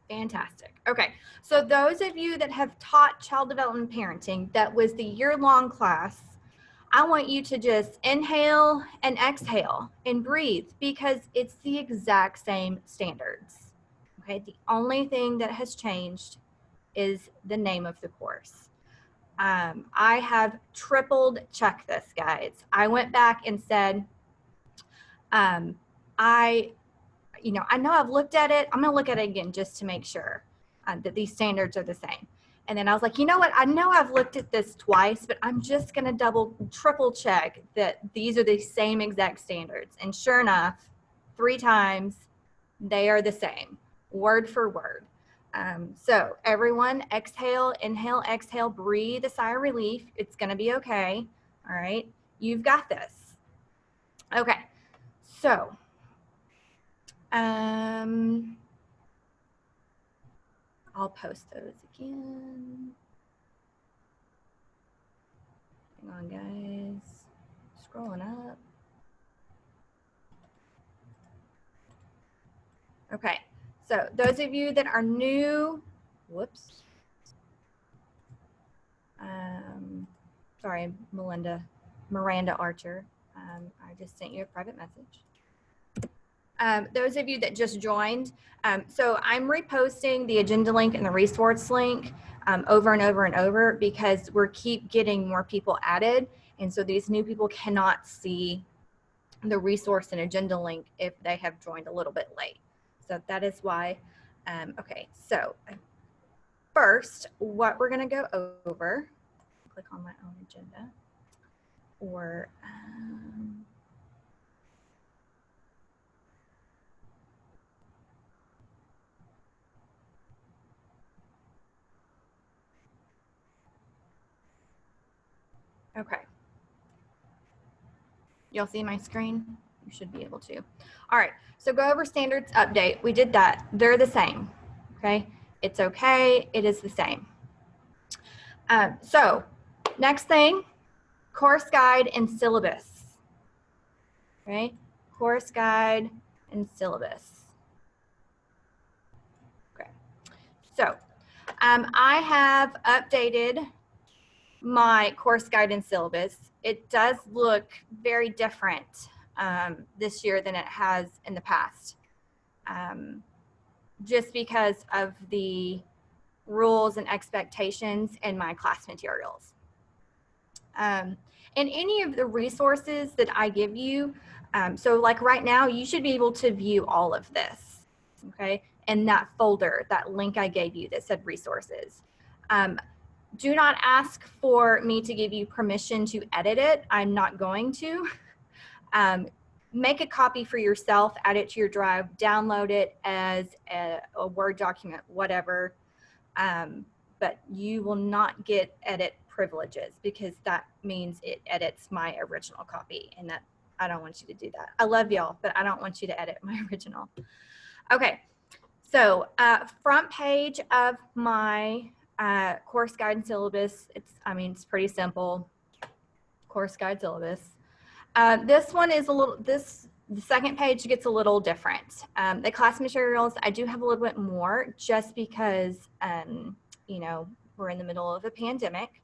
Fantastic. Okay, so those of you that have taught child development parenting, that was the year-long class, I want you to just inhale and exhale and breathe, because it's the exact same standards. Okay, the only thing that has changed is the name of the course. I have tripled checked this, guys. I went back and said, I know I've looked at it. I'm going to look at it again just to make sure that these standards are the same. And then I was like, you know what? I know I've looked at this twice, but I'm just going to triple check that these are the same exact standards. And sure enough, 3 times, they are the same, word for word. So everyone, exhale, inhale, exhale, breathe a sigh of relief. It's going to be okay. All right. You've got this. Okay. So, I'll post those again. Hang on, guys. Scrolling up. Okay, so those of you that are new, whoops. Sorry, Miranda Archer. I just sent you a private message. Those of you that just joined, so I'm reposting the agenda link and the resource link over and over and over, because we're keep getting more people added, and so these new people cannot see the resource and agenda link if they have joined a little bit late. So that is why. Okay, so first, what we're going to go over, click on my own agenda, or okay. Y'all see my screen? You should be able to. All right, so go over standards update. We did that. They're the same, okay? It's okay, it is the same. So next thing, course guide and syllabus, right? Course guide and syllabus. Okay, so I have updated my course guide and syllabus. It does look very different this year than it has in the past, just because of the rules and expectations in my class materials. And any of the resources that I give you, so like right now, you should be able to view all of this, okay? In that folder, that link I gave you that said resources. Do not ask for me to give you permission to edit it. I'm not going to. Make a copy for yourself, add it to your drive, download it as a Word document, whatever. But you will not get edit privileges, because that means it edits my original copy, and that I don't want you to do that. I love y'all, but I don't want you to edit my original. Okay, so front page of my course guide and syllabus. It's pretty simple. Course guide syllabus. This one is the second page gets a little different. The class materials, I do have a little bit more, just because, we're in the middle of a pandemic.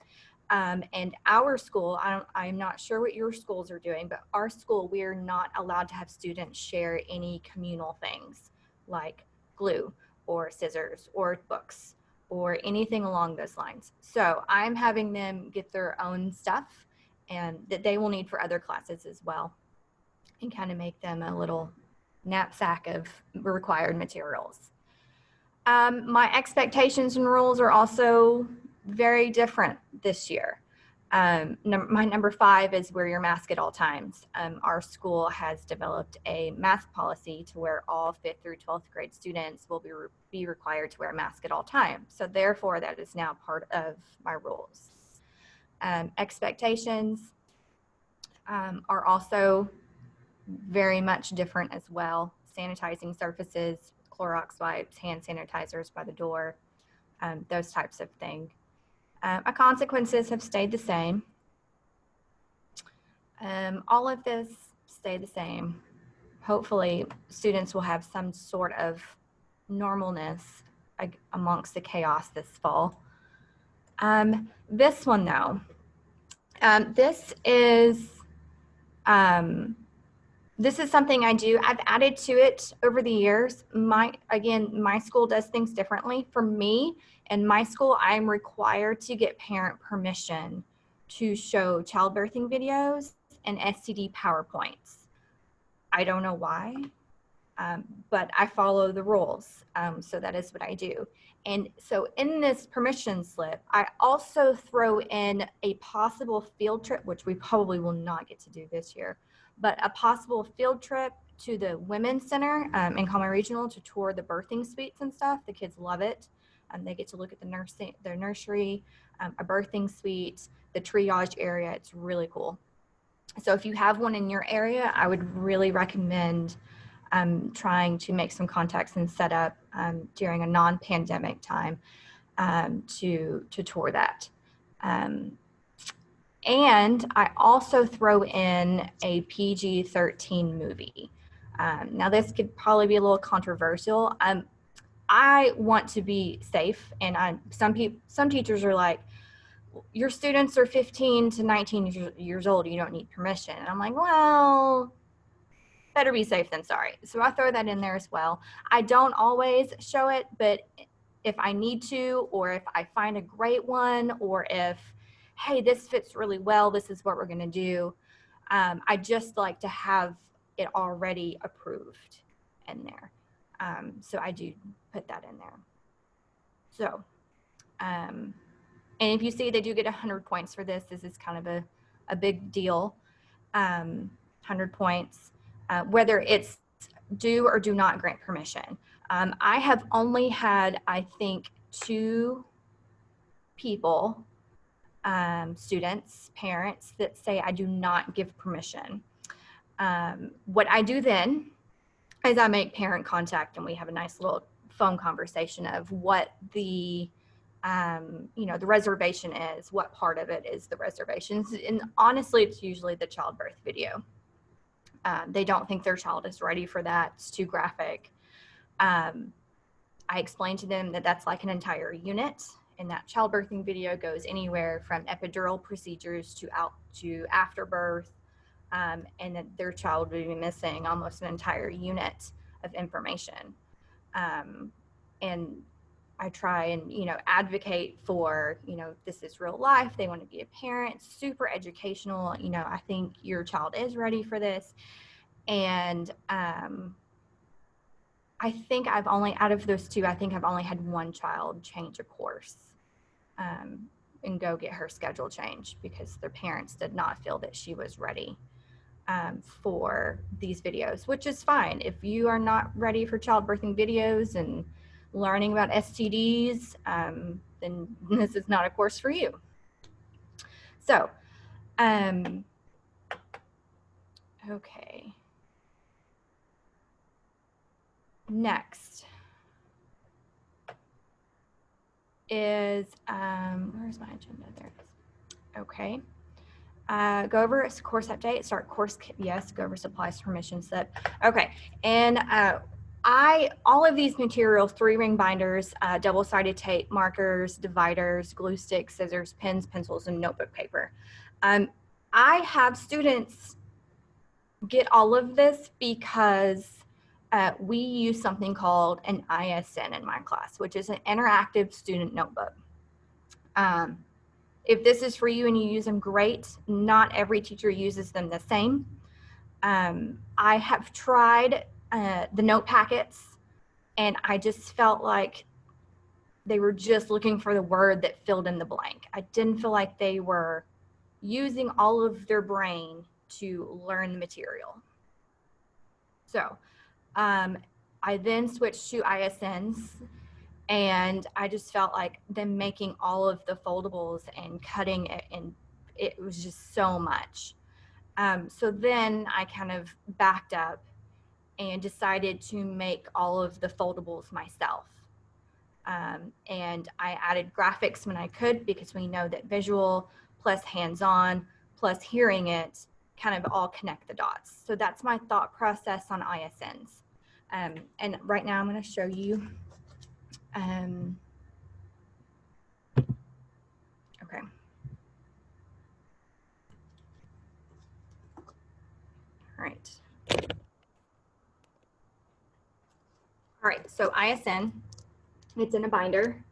And our school, I'm not sure what your schools are doing, but our school, we're not allowed to have students share any communal things like glue or scissors or books or anything along those lines. So I'm having them get their own stuff, and that they will need for other classes as well, and kind of make them a little knapsack of required materials. My expectations and rules are also very different this year. My number 5 is wear your mask at all times. Our school has developed a mask policy to where all 5th through 12th grade students will be required to wear a mask at all times. So therefore, that is now part of my rules. Expectations are also very much different as well. Sanitizing surfaces, Clorox wipes, hand sanitizers by the door, those types of things. Our consequences have stayed the same. All of this stayed the same. Hopefully, students will have some sort of normalness amongst the chaos this fall. This one though, this is something I do. I've added to it over the years. My school does things differently. For me, in my school, I'm required to get parent permission to show childbirthing videos and STD PowerPoints. I don't know why, but I follow the rules. So that is what I do. And so in this permission slip, I also throw in a possible field trip, which we probably will not get to do this year, but a possible field trip to the Women's Center in Conway Regional to tour the birthing suites and stuff. The kids love it. They get to look at their nursery, a birthing suite, the triage area. It's really cool. So if you have one in your area, I would really recommend trying to make some contacts and set up during a non-pandemic time to tour that. And I also throw in a PG-13 movie. Now this could probably be a little controversial. I want to be safe, and some teachers are like, your students are 15 to 19 years old, you don't need permission. And I'm like, well, better be safe than sorry. So I throw that in there as well. I don't always show it, but if I need to, or if I find a great one, or if, hey, this fits really well, this is what we're going to do, I just like to have it already approved in there. So I do put that in there. So, and if you see, they do get 100 points for this. This is kind of a big deal. 100 points, whether it's do or do not grant permission. I have only had, I think, 2 people, students, parents, that say I do not give permission. What I do then is I make parent contact, and we have a nice little phone conversation of what the the reservation is, what part of it is the reservations. And honestly, it's usually the childbirth video. They don't think their child is ready for that. It's too graphic. I explain to them that that's like an entire unit, and that childbirthing video goes anywhere from epidural procedures to afterbirth, and that their child would be missing almost an entire unit of information. And I try and, advocate for, this is real life. They want to be a parent, super educational. I think your child is ready for this. And I think out of those 2, I think I've only had 1 child change a course and go get her schedule changed because their parents did not feel that she was ready for these videos, which is fine. If you are not ready for childbirthing videos and learning about STDs, then this is not a course for you. So, okay. Next is, where's my agenda? There it is. Okay. Go over course update, start course, yes, go over supplies, permission slip. Okay, and all of these materials, 3-ring binders, double-sided tape, markers, dividers, glue sticks, scissors, pens, pencils, and notebook paper. I have students get all of this because we use something called an ISN in my class, which is an interactive student notebook. If this is for you and you use them, great. Not every teacher uses them the same. I have tried the note packets, and I just felt like they were just looking for the word that filled in the blank. I didn't feel like they were using all of their brain to learn the material. So I then switched to ISNs, and I just felt like them making all of the foldables and cutting it, and it was just so much. So then I kind of backed up and decided to make all of the foldables myself. And I added graphics when I could, because we know that visual plus hands-on plus hearing it kind of all connect the dots. So that's my thought process on ISNs. And right now I'm going to show you Okay. All right. All right, so ISN, it's in a binder.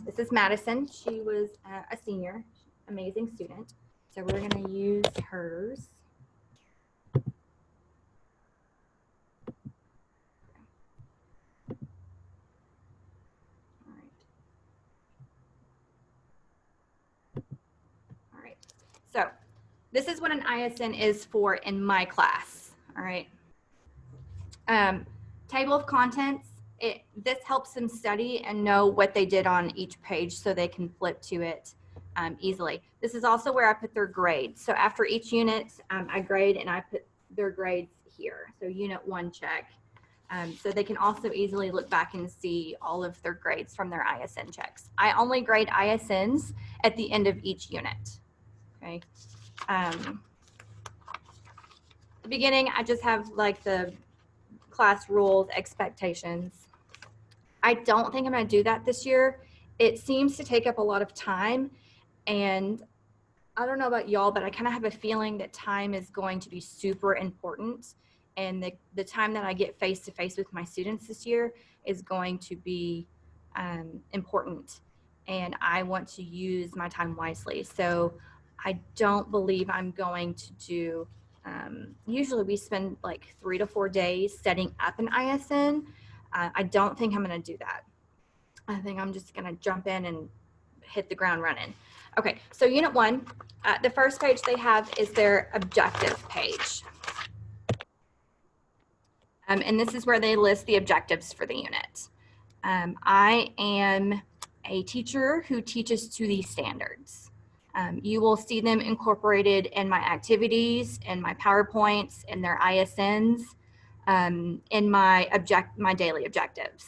This is Madison. She was a senior, amazing student. So we're going to use hers. All right. So this is what an ISN is for in my class. All right. Table of contents. This helps them study and know what they did on each page so they can flip to it easily. This is also where I put their grades. So after each unit, I grade and I put their grades here. So unit 1 check. So they can also easily look back and see all of their grades from their ISN checks. I only grade ISNs at the end of each unit. Okay. The beginning, I just have like the class rules, expectations. I don't think I'm going to do that this year. It seems to take up a lot of time, and I don't know about y'all, but I kind of have a feeling that time is going to be super important, and the time that I get face to face with my students this year is going to be important, and I want to use my time wisely. So I don't believe I'm going to do, usually we spend like 3 to 4 days setting up an ISN. I don't think I'm going to do that. I think I'm just going to jump in and hit the ground running. Okay, so unit 1, the first page they have is their objective page. And this is where they list the objectives for the unit. I am a teacher who teaches to these standards. You will see them incorporated in my activities, in my PowerPoints, in their ISNs, in my daily objectives.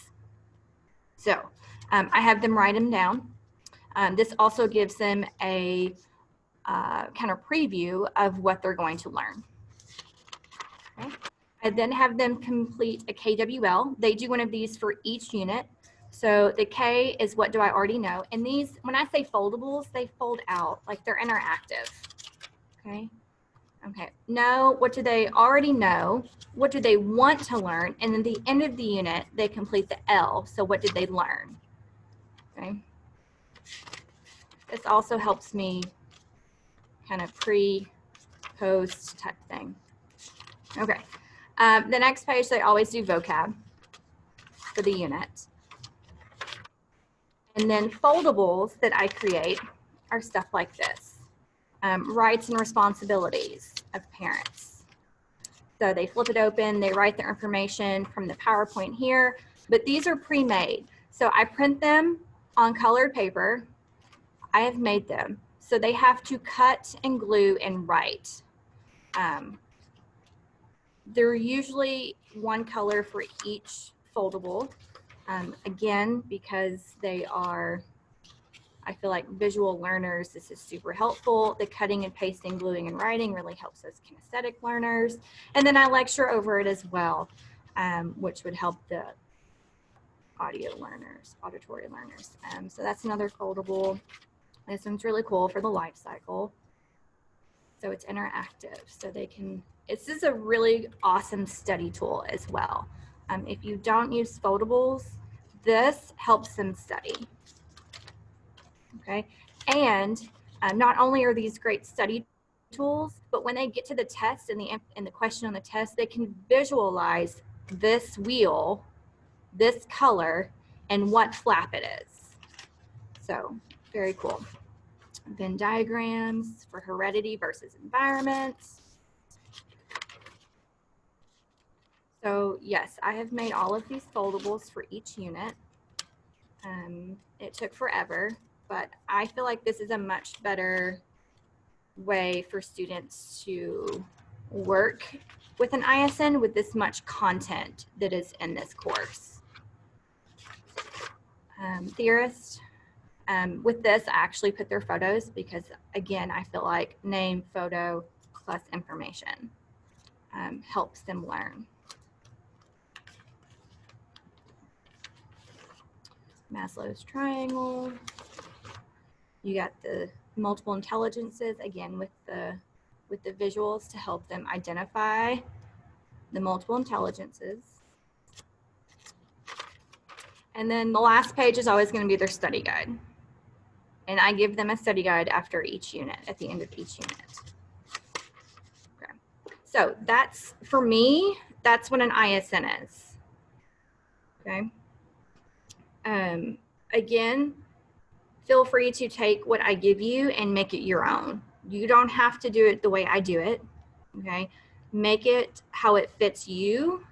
So I have them write them down. This also gives them a kind of preview of what they're going to learn. Okay. I then have them complete a KWL. They do one of these for each unit. So the K is what do I already know. And these, when I say foldables, they fold out, like they're interactive. Okay. Okay. No, what do they already know? What do they want to learn? And then the end of the unit, they complete the L. So what did they learn? Okay. This also helps me kind of pre-post type thing. Okay. The next page, they always do vocab for the unit. And then foldables that I create are stuff like this. Rights and responsibilities of parents. So they flip it open, they write their information from the PowerPoint here, but these are pre-made. So I print them on colored paper. I have made them. So they have to cut and glue and write. They're usually one color for each foldable. Again, because they are, I feel like visual learners, this is super helpful. The cutting and pasting, gluing and writing really helps those kinesthetic learners. And then I lecture over it as well, which would help the audio learners, auditory learners. So that's another foldable. This one's really cool for the life cycle. So it's interactive, so they can, this is a really awesome study tool as well. If you don't use foldables, this helps them study, okay? And not only are these great study tools, but when they get to the test and the question on the test, they can visualize this wheel, this color, and what flap it is. So very cool. Venn diagrams for heredity versus environment. So yes, I have made all of these foldables for each unit. It took forever, but I feel like this is a much better way for students to work with an ISN with this much content that is in this course. Theorist, with this, I actually put their photos because, again, I feel like name, photo, plus information helps them learn. Maslow's triangle. You got the multiple intelligences, again, with the visuals to help them identify the multiple intelligences. And then the last page is always going to be their study guide. And I give them a study guide after each unit, at the end of each unit. Okay. So that's, for me, that's what an ISN is. Okay. Again, feel free to take what I give you and make it your own. You don't have to do it the way I do it. Okay. Make it how it fits you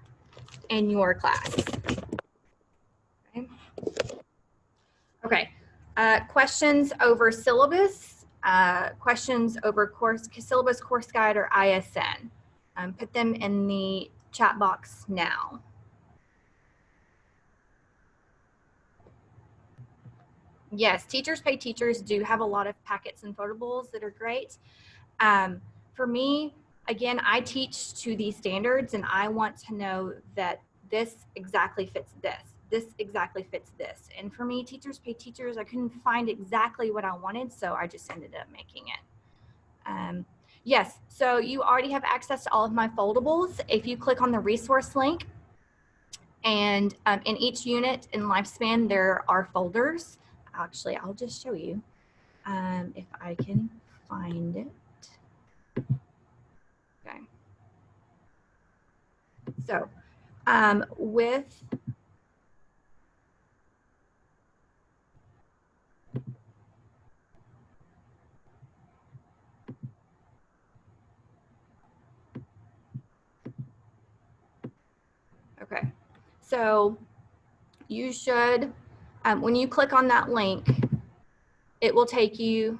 and your class. Okay. Okay. Questions over syllabus, questions over syllabus, course guide, or ISN. Put them in the chat box now. Yes, Teachers Pay Teachers do have a lot of packets and photables that are great. For me, again, I teach to these standards and I want to know that this exactly fits this. This exactly fits this. And for me, Teachers Pay Teachers, I couldn't find exactly what I wanted, so I just ended up making it. Yes, so you already have access to all of my foldables. If you click on the resource link, and in each unit in Lifespan, there are folders. Actually, I'll just show you if I can find it. Okay. So okay, so you should, when you click on that link, it will take you,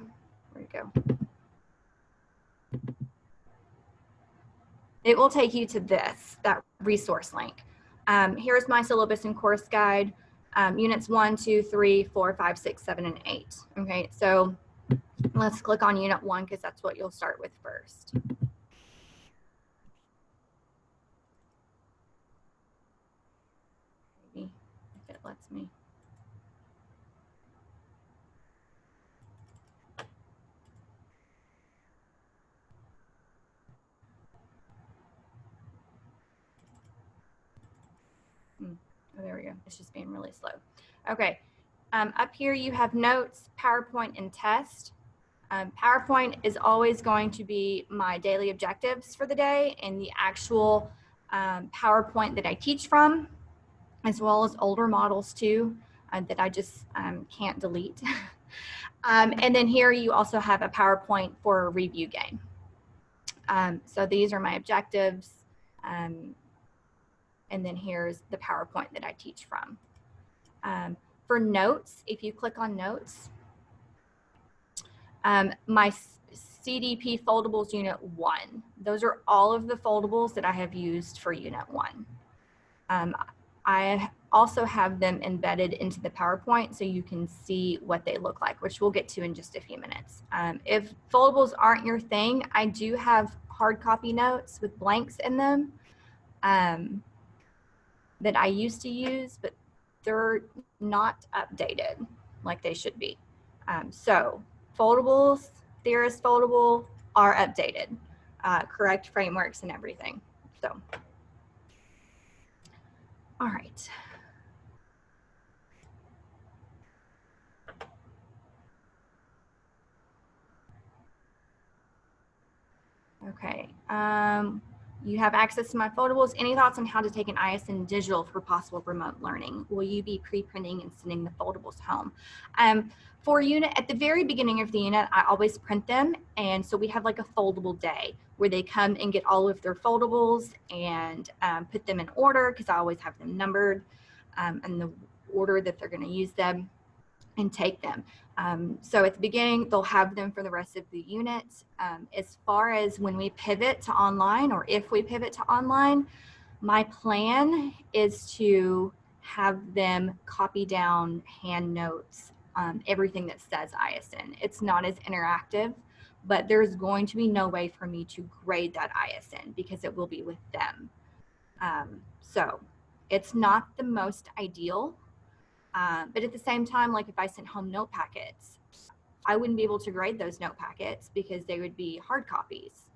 where'd it go? It will take you to that resource link. Here's my syllabus and course guide, units 1, 2, 3, 4, 5, 6, 7, and 8. Okay, so let's click on unit 1 because that's what you'll start with first. Maybe if it lets me. Oh, there we go. It's just being really slow. Okay. Up here you have notes, PowerPoint, and test. PowerPoint is always going to be my daily objectives for the day and the actual PowerPoint that I teach from, as well as older models too, that I just can't delete. And then here you also have a PowerPoint for a review game. So these are my objectives. And then here's the PowerPoint that I teach from. For notes, if you click on notes, my CDP foldables unit 1, those are all of the foldables that I have used for unit 1. I also have them embedded into the PowerPoint so you can see what they look like, which we'll get to in just a few minutes. If foldables aren't your thing, I do have hard copy notes with blanks in them that I used to use, but they're not updated like they should be. So foldables, Theorist foldable are updated, correct frameworks and everything. So, all right. Okay, you have access to my foldables. Any thoughts on how to take an ISN digital for possible remote learning? Will you be pre-printing and sending the foldables home? For unit, at the very beginning of the unit, I always print them. And so we have like a foldable day where they come and get all of their foldables and put them in order, because I always have them numbered and the order that they're gonna use them, and take them. So at the beginning, they'll have them for the rest of the unit. As far as when we pivot to online, or if we pivot to online, my plan is to have them copy down hand notes, everything that says ISN. It's not as interactive, but there's going to be no way for me to grade that ISN because it will be with them. So it's not the most ideal. But at the same time, like if I sent home note packets, I wouldn't be able to grade those note packets because they would be hard copies.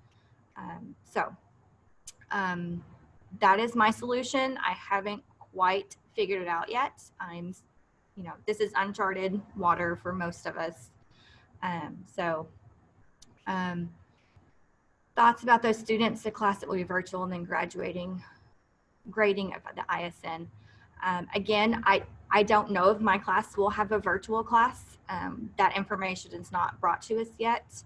That is my solution. I haven't quite figured it out yet. This is uncharted water for most of us. Thoughts about those students, the class that will be virtual and then grading of the ISN. Again, I don't know if my class will have a virtual class. That information is not brought to us yet.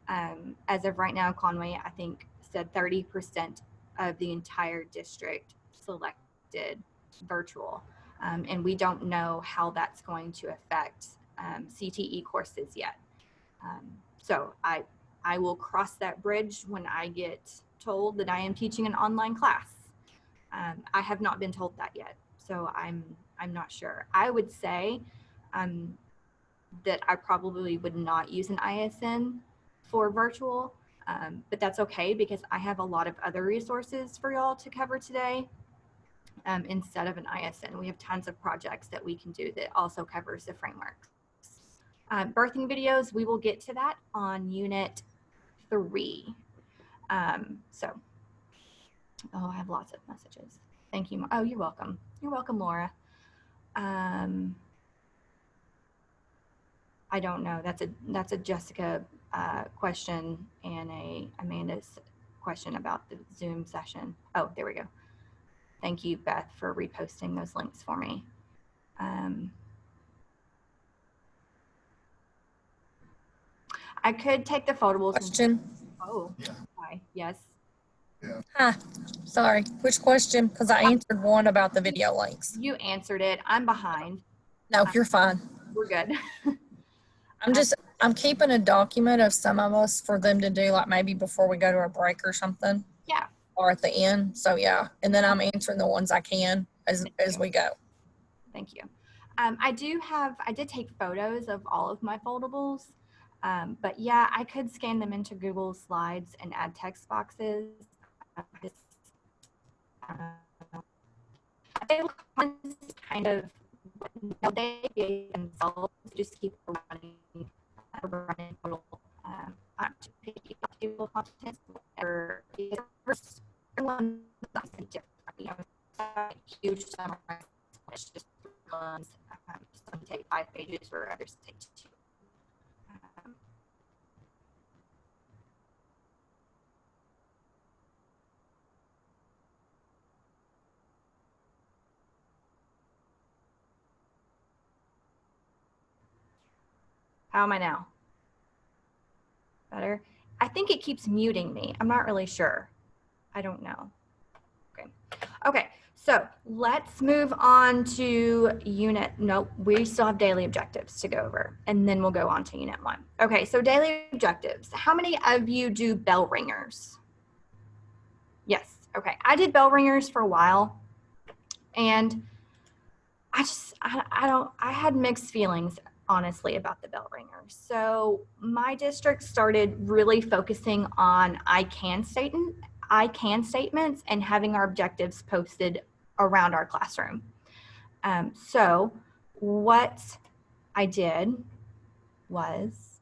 As of right now, Conway, I think, said 30% of the entire district selected virtual. And we don't know how that's going to affect CTE courses yet. So I will cross that bridge when I get told that I am teaching an online class. I have not been told that yet, so I'm not sure. I would say that I probably would not use an ISN for virtual, but that's okay because I have a lot of other resources for y'all to cover today instead of an ISN. We have tons of projects that we can do that also covers the frameworks. Birthing videos, we will get to that on Unit 3. Oh, I have lots of messages. Thank you. Oh, you're welcome. You're welcome, Laura. I don't know. That's a Jessica question and a Amanda's question about the Zoom session. Oh, there we go. Thank you, Beth, for reposting those links for me. I could take the foldables. Question. Oh, yeah. Hi. Yes. Yeah. Hi. Sorry. Which question? Because I answered one about the video links. You answered it. I'm behind. No, you're fine. We're good. I'm keeping a document of some of us for them to do, like maybe before we go to a break or something. Yeah. Or at the end. So yeah. And then I'm answering the ones I can as we go. Thank you. I did take photos of all of my foldables. But yeah, I could scan them into Google Slides and add text boxes. They look kind of, they themselves just keep running total table contents or huge summary. It's just some take 5 pages or others take 2. How am I now? Better? I think it keeps muting me. I'm not really sure. I don't know. Okay, so let's move on to we still have daily objectives to go over, and then we'll go on to Unit 1. Okay, so daily objectives. How many of you do bell ringers? Yes, okay. I did bell ringers for a while, and I had mixed feelings, honestly, about the bell ringers. So my district started really focusing on I can statements and having our objectives posted around our classroom. So what I did was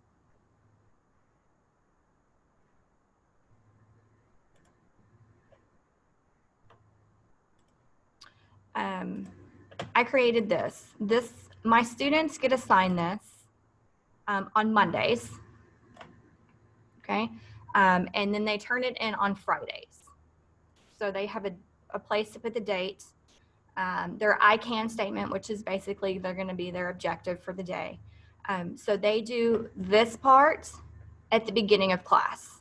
I created this. My students get assigned this on Mondays. Okay. And then they turn it in on Fridays. So they have a place to put the date. Their I can statement, which is basically they're going to be their objective for the day. So they do this part at the beginning of class,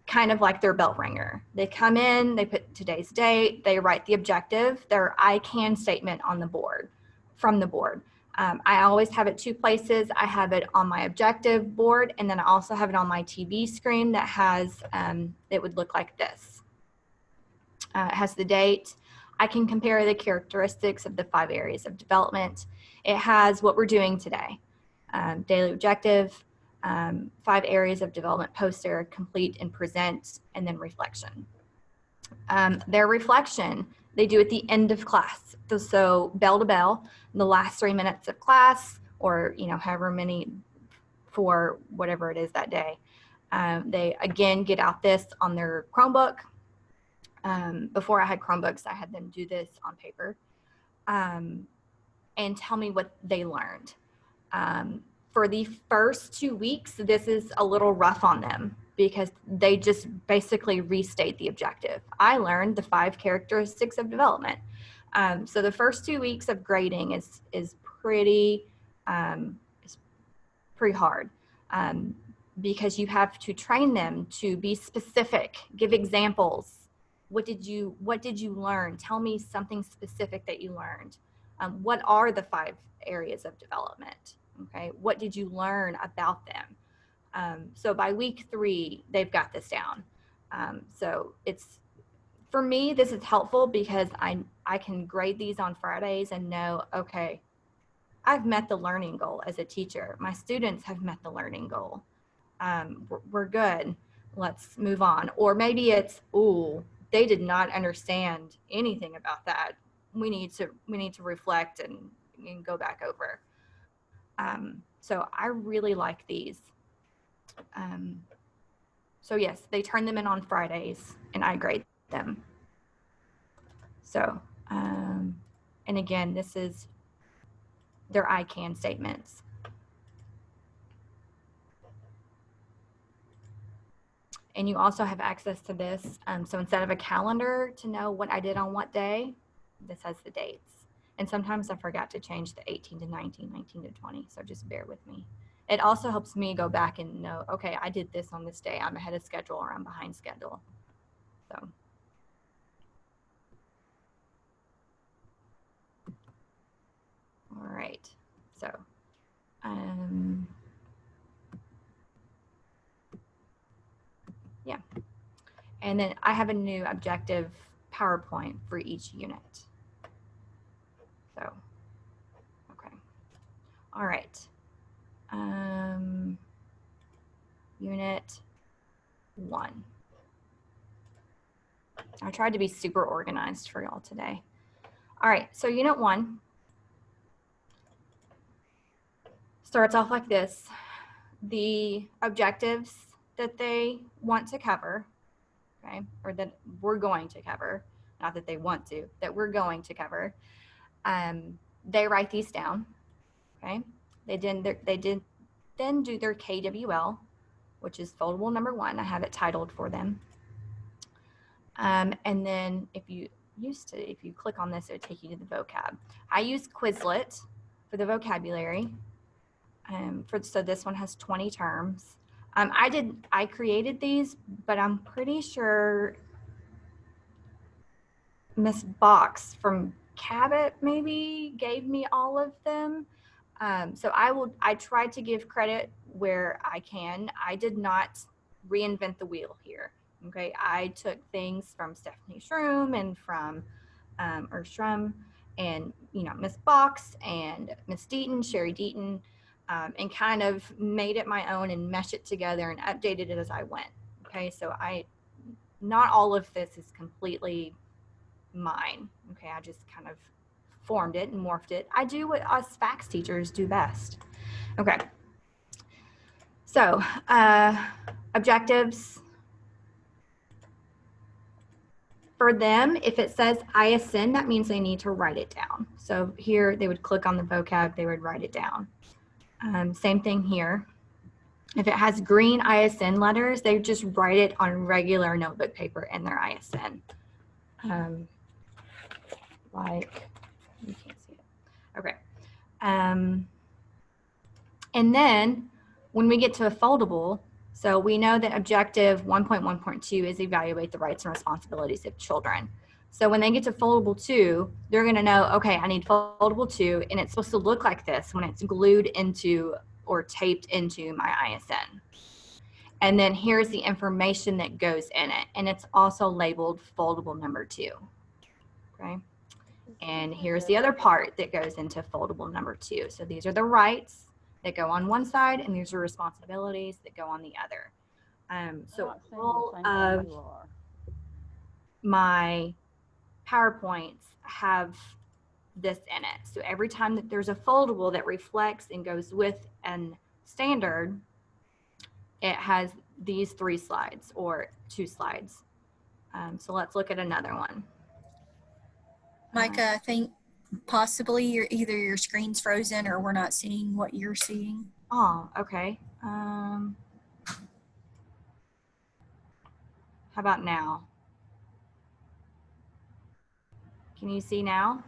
kind of like their bell ringer. They come in, they put today's date, they write the objective, their I can statement on the board, from the board. I always have it 2 places. I have it on my objective board, and then I also have it on my TV screen that has, it would look like this. It has the date. I can compare the characteristics of the 5 areas of development. It has what we're doing today. Daily objective, 5 areas of development: poster, complete and present, and then reflection. Their reflection, they do at the end of class. So bell to bell, the last 3 minutes of class, or, you know, however many for whatever it is that day. They again get out this on their Chromebook. Before I had Chromebooks, I had them do this on paper, and tell me what they learned. For the first 2 weeks, this is a little rough on them because they just basically restate the objective. I learned the 5 characteristics of development. So the first 2 weeks of grading is pretty hard, because you have to train them to be specific, give examples. What did you learn? Tell me something specific that you learned. What are the 5 areas of development? Okay, what did you learn about them? So by week 3, they've got this down. So it's, for me, this is helpful because I can grade these on Fridays and know, okay, I've met the learning goal as a teacher. My students have met the learning goal. We're good. Let's move on. Or maybe it's, ooh, they did not understand anything about that. We need to reflect and go back over. So I really like these. So yes, they turn them in on Fridays and I grade them. So, and again, this is their I can statements. And you also have access to this. So instead of a calendar to know what I did on what day, this has the dates. And sometimes I forgot to change the 18 to 19, 19 to 20. So just bear with me. It also helps me go back and know, okay, I did this on this day. I'm ahead of schedule or I'm behind schedule. So. All right. So, yeah. And then I have a new objective PowerPoint for each unit. So, okay. All right. Unit 1. I tried to be super organized for y'all today. All right, so unit 1 starts off like this. The objectives that they want to cover, okay, or that we're going to cover, not that they want to, that we're going to cover. They write these down, okay? They then do their KWL, which is foldable number 1. I have it titled for them. And then if you click on this, it would take you to the vocab. I use Quizlet for the vocabulary. So this one has 20 terms. I created these, but I'm pretty sure Miss Box from Cabot maybe gave me all of them. So I tried to give credit where I can. I did not reinvent the wheel here. Okay, I took things from Stephanie Shroom and from Shrum and Miss Box and Miss Deaton, Sherry Deaton, and kind of made it my own and meshed it together and updated it as I went. Okay, so not all of this is completely mine. Okay, I just kind of formed it and morphed it. I do what us FACS teachers do best. Okay, so objectives. For them, if it says ISN, that means they need to write it down. So here they would click on the vocab, they would write it down. Same thing here. If it has green ISN letters, they just write it on regular notebook paper in their ISN. Like, you can't see it. Okay. And then when we get to a foldable, so we know that objective 1.1.2 is evaluate the rights and responsibilities of children. So when they get to foldable 2, they're going to know, okay, I need foldable 2, and it's supposed to look like this when it's glued into or taped into my ISN. And then here's the information that goes in it, and it's also labeled foldable number 2. Okay. And here's the other part that goes into foldable number 2. So these are the rights that go on one side, and these are responsibilities that go on the other. So all of my PowerPoints have this in it. So every time that there's a foldable that reflects and goes with an standard, it has these 3 slides or 2 slides. So let's look at another one. Micah, I think possibly either your screen's frozen or we're not seeing what you're seeing. Oh, okay. How about now? Can you see now?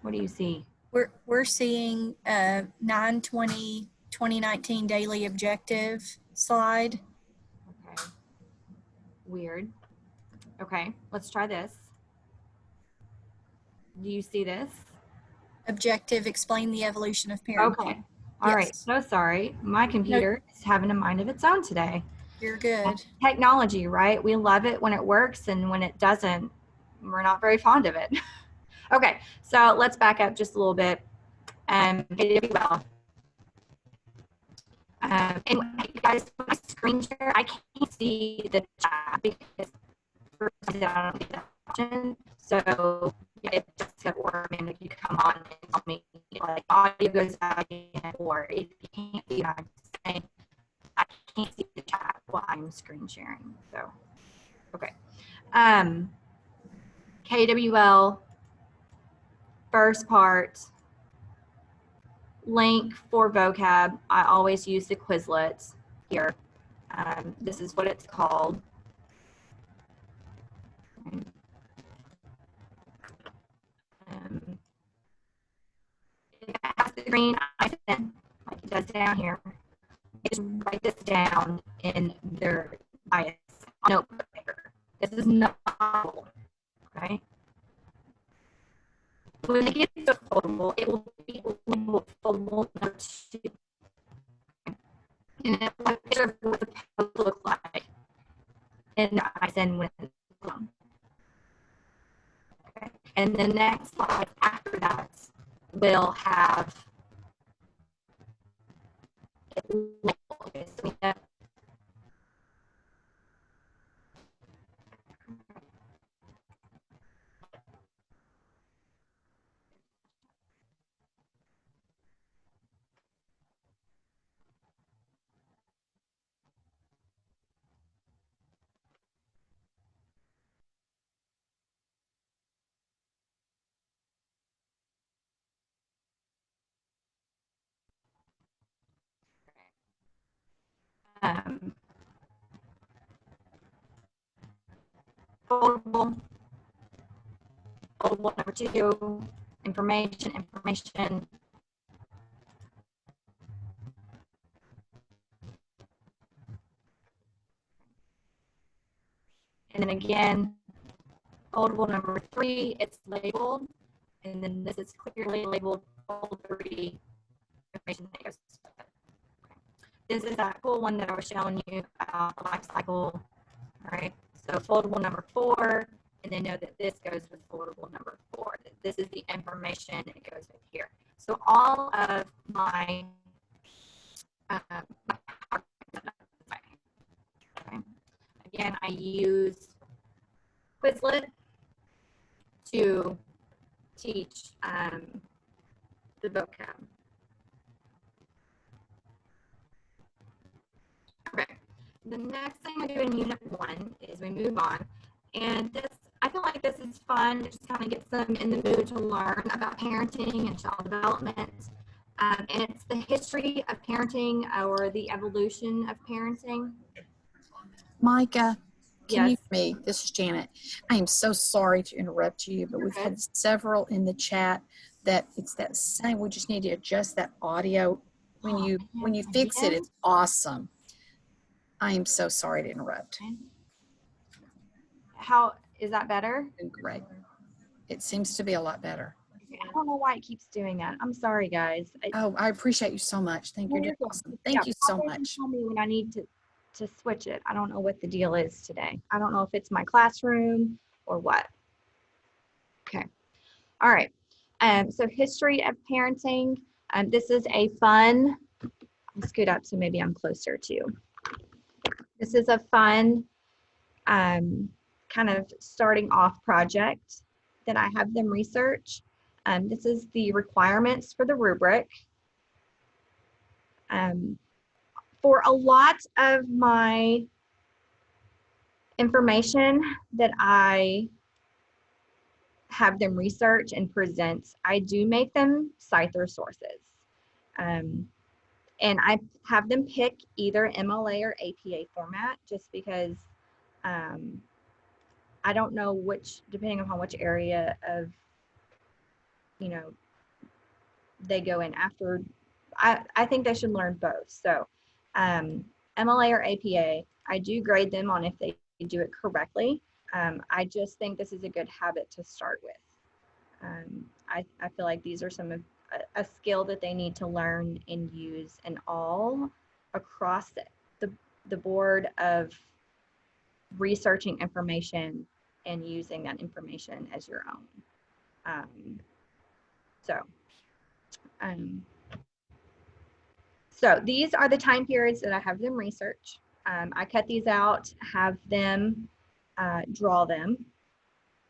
What do you see? We're seeing 9/20/2019 daily objective slide. Okay. Weird. Okay, let's try this. Do you see this? Objective, explain the evolution of parenting. Okay. All right. So sorry. My computer is having a mind of its own today. You're good. Technology, right? We love it when it works, and when it doesn't, we're not very fond of it. Okay, so let's back up just a little bit. KWL. And you guys, my screen share, I can't see the chat because I don't get that option. So yeah, if Jessica or Amanda, you come on and tell me like audio goes out, or if you can't see what I'm saying, I can't see the chat while I'm screen sharing. So okay. KWL, first part, link for vocab. I always use the Quizlet here. This is what it's called. It has the green icon, like it does down here. Just write this down in their bias notebook paper. This is not okay. When it gets to foldable, it will be labeled foldable number 2. And it will picture what the post looks like. And I send when it's done. Okay. And the next slide after that will have it labeled. Okay, so we have foldable number 2, information. And then again, foldable number 3, it's labeled. And then this is clearly labeled fold 3 information that goes with it. This is that cool one that I was showing you about the life cycle. All right, so foldable number 4, and then know that this goes with foldable number 4. This is the information that goes with here. So all of my, okay. Again, I use Quizlet to teach the vocab. Okay, the next thing we do in Unit 1 is we move on. And this, I feel like this is fun. It just kind of gets them in the mood to learn about parenting and child development. And it's the history of parenting or the evolution of parenting. Micah, can Yes. you hear me? This is Janet. I am so sorry to interrupt you, but we've had several in the chat that it's that same. We just need to adjust that audio. When you fix it, it's awesome. I am so sorry to interrupt. How is that better? Great. It seems to be a lot better. I don't know why it keeps doing that. I'm sorry, guys. Oh, I appreciate you so much. Thank you. You're awesome. Thank you so much. Tell me when I need to switch it. I don't know what the deal is today. I don't know if it's my classroom or what. Okay. All right. So history of parenting. This is a fun, I'll scoot up so maybe I'm closer to. This is a fun kind of starting off project that I have them research. This is the requirements for the rubric. For a lot of my information that I have them research and present, I do make them cite their sources. And I have them pick either MLA or APA format just because I don't know which, depending upon which area of, you know, they go in after. I think they should learn both. So MLA or APA, I do grade them on if they do it correctly. I just think this is a good habit to start with. I feel like these are some of a skill that they need to learn and use in all across the board of researching information and using that information as your own. So these are the time periods that I have them research. I cut these out, have them draw them,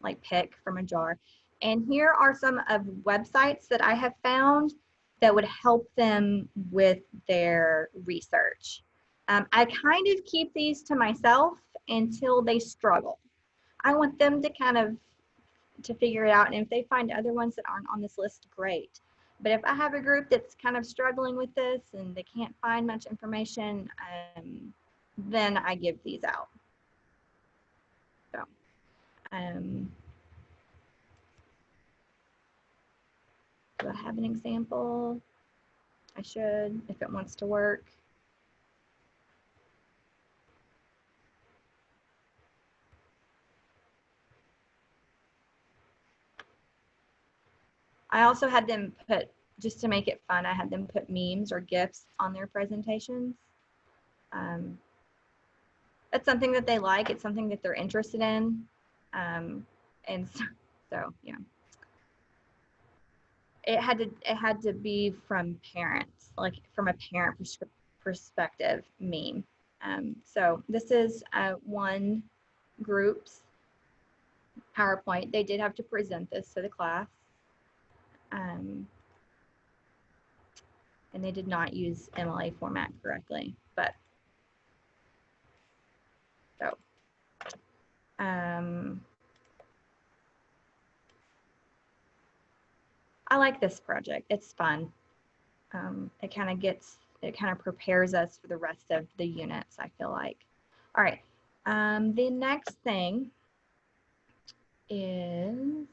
like pick from a jar. And here are some of websites that I have found that would help them with their research. I kind of keep these to myself until they struggle. I want them to kind of to figure it out. And if they find other ones that aren't on this list, great. But if I have a group that's kind of struggling with this and they can't find much information, then I give these out. So, do I have an example? I should, if it wants to work. I also had them put, just to make it fun, I had them put memes or GIFs on their presentations. It's something that they like. It's something that they're interested in. And so yeah. It had to be from parents, like from a parent perspective meme. So this is one group's PowerPoint. They did have to present this to the class. And they did not use MLA format correctly, but so. I like this project. It's fun. It kind of prepares us for the rest of the units, I feel like. All right. The next thing is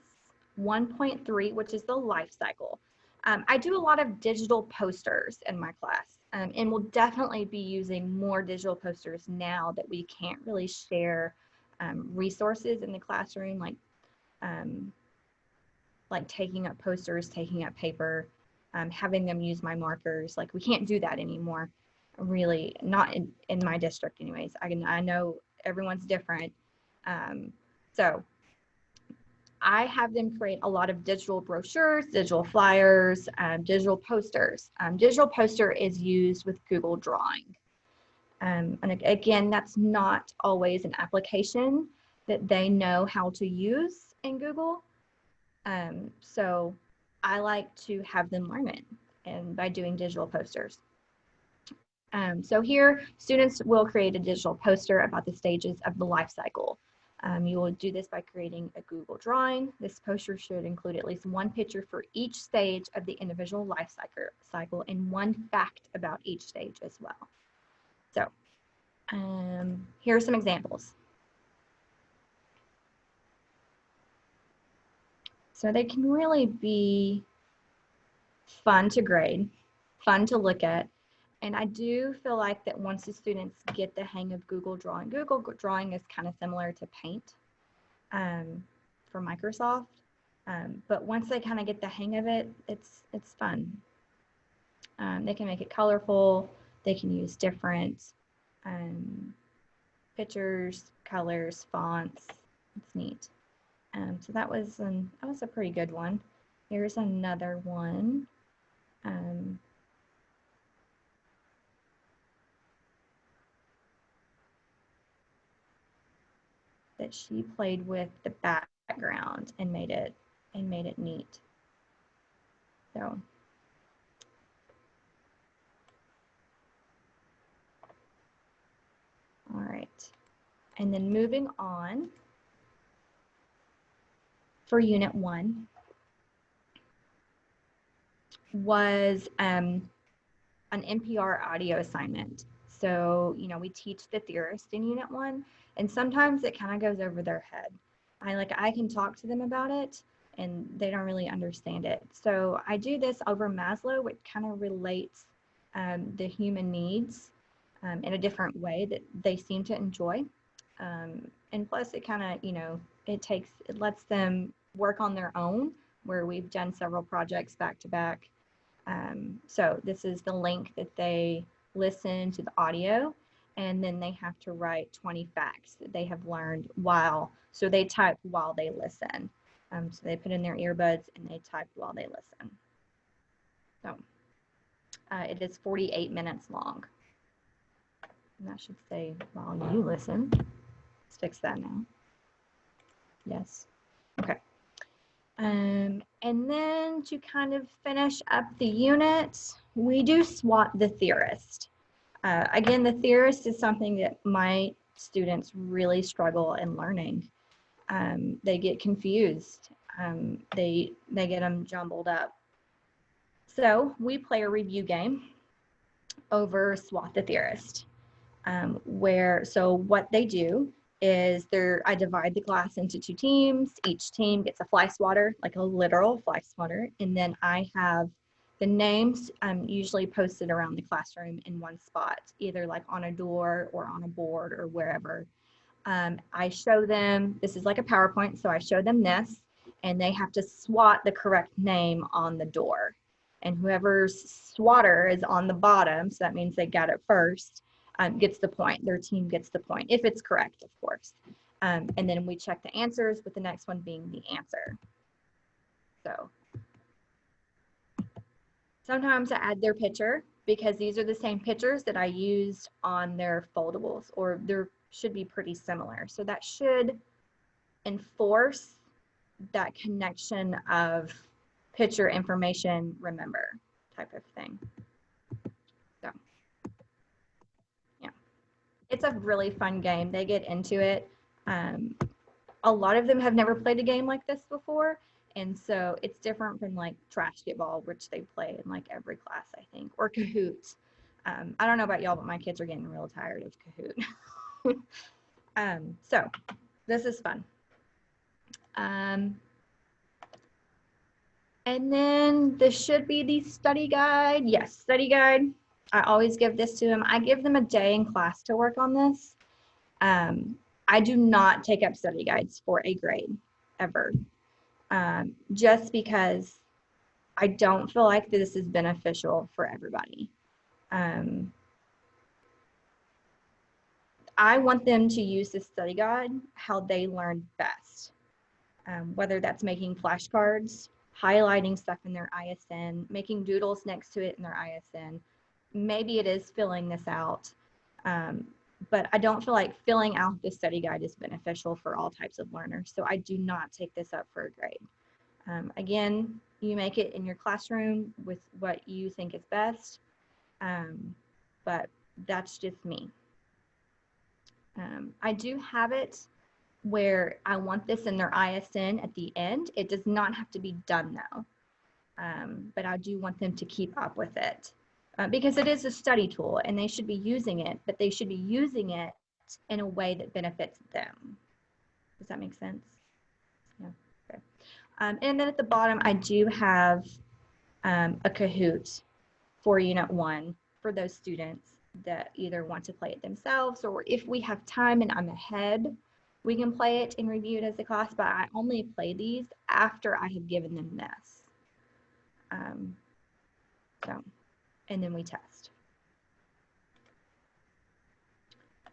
1.3, which is the life cycle. I do a lot of digital posters in my class, and we'll definitely be using more digital posters now that we can't really share resources in the classroom, like taking up posters, taking up paper, having them use my markers. Like we can't do that anymore, really, not in my district anyways. I know everyone's different. So I have them create a lot of digital brochures, digital flyers, digital posters. Digital poster is used with Google Drawing. And again, that's not always an application that they know how to use in Google. So I like to have them learn it and by doing digital posters. So here, students will create a digital poster about the stages of the life cycle. You will do this by creating a Google drawing. This poster should include at least one picture for each stage of the individual life cycle and one fact about each stage as well. So here are some examples. So they can really be fun to grade, fun to look at. And I do feel like that once the students get the hang of Google Drawing is kind of similar to Paint for Microsoft. But once they kind of get the hang of it, it's fun. They can make it colorful. They can use different pictures, colors, fonts. It's neat. So that was a pretty good one. Here's another one. That that she played with the background and made it neat. So all right. And then moving on for Unit 1 was an NPR audio assignment. So, you know, we teach the theorist in Unit 1, and sometimes it kind of goes over their head. I can talk to them about it, and they don't really understand it. So I do this over Maslow, which kind of relates the human needs in a different way that they seem to enjoy. And plus it kind of, you know, it lets them work on their own, where we've done several projects back to back. So this is the link that they listen to the audio, and then they have to write 20 facts that they have learned so they type while they listen. So they put in their earbuds and they type while they listen. So it is 48 minutes long. And that should say while you listen. Let's fix that now. Yes. Okay. And then to kind of finish up the unit, we do SWOT the theorist. Again, the theorist is something that my students really struggle in learning. They get confused. They get them jumbled up. So we play a review game over SWOT the theorist, so what they do is I divide the class into 2 teams. Each team gets a fly swatter, like a literal fly swatter, and then I have the names usually posted around the classroom in one spot, either like on a door or on a board or wherever. I show them, this is like a PowerPoint, so I show them this, and they have to SWOT the correct name on the door. And whoever's swatter is on the bottom, so that means they got it first, gets the point. Their team gets the point, if it's correct, of course. And then we check the answers, with the next one being the answer. So sometimes I add their picture, because these are the same pictures that I used on their foldables, or they're should be pretty similar. So that should enforce that connection of picture, information, remember type of thing. So yeah, it's a really fun game. They get into it. A lot of them have never played a game like this before. And so it's different from like trash get ball, which they play in like every class, I think, or Kahoot. I don't know about y'all, but my kids are getting real tired of Kahoot. So this is fun. And then this should be the study guide. Yes, study guide. I always give this to them. I give them a day in class to work on this. I do not take up study guides for a grade ever, just because I don't feel like this is beneficial for everybody. I want them to use the study guide how they learn best, whether that's making flashcards, highlighting stuff in their ISN, making doodles next to it in their ISN. Maybe it is filling this out, but I don't feel like filling out the study guide is beneficial for all types of learners. So I do not take this up for a grade. Again, you make it in your classroom with what you think is best, but that's just me. I do have it where I want this in their ISN at the end. It does not have to be done though, but I do want them to keep up with it because it is a study tool and they should be using it, but they should be using it in a way that benefits them. Does that make sense? Yeah. Okay. And then at the bottom, I do have a Kahoot for Unit 1 for those students that either want to play it themselves, or if we have time and I'm ahead, we can play it and review it as a class, but I only play these after I have given them this. And then we test.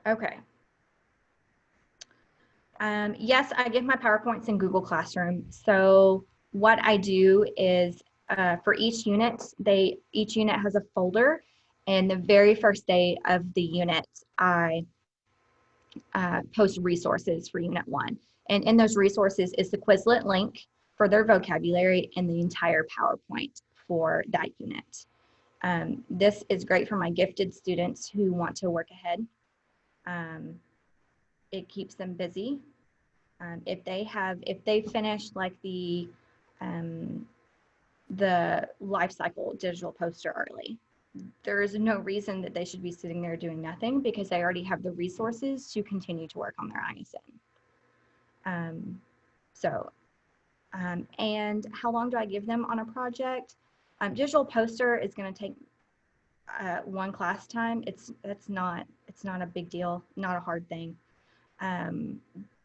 Okay. Yes, I give my PowerPoints in Google Classroom. So what I do is for each unit has a folder, and the very first day of the unit, I post resources for Unit 1. And in those resources is the Quizlet link for their vocabulary and the entire PowerPoint for that unit. This is great for my gifted students who want to work ahead. It keeps them busy. If they finish like the life cycle digital poster early, there is no reason that they should be sitting there doing nothing because they already have the resources to continue to work on their ISN. And how long do I give them on a project? Digital poster is going to take one class time. It's not a big deal, not a hard thing.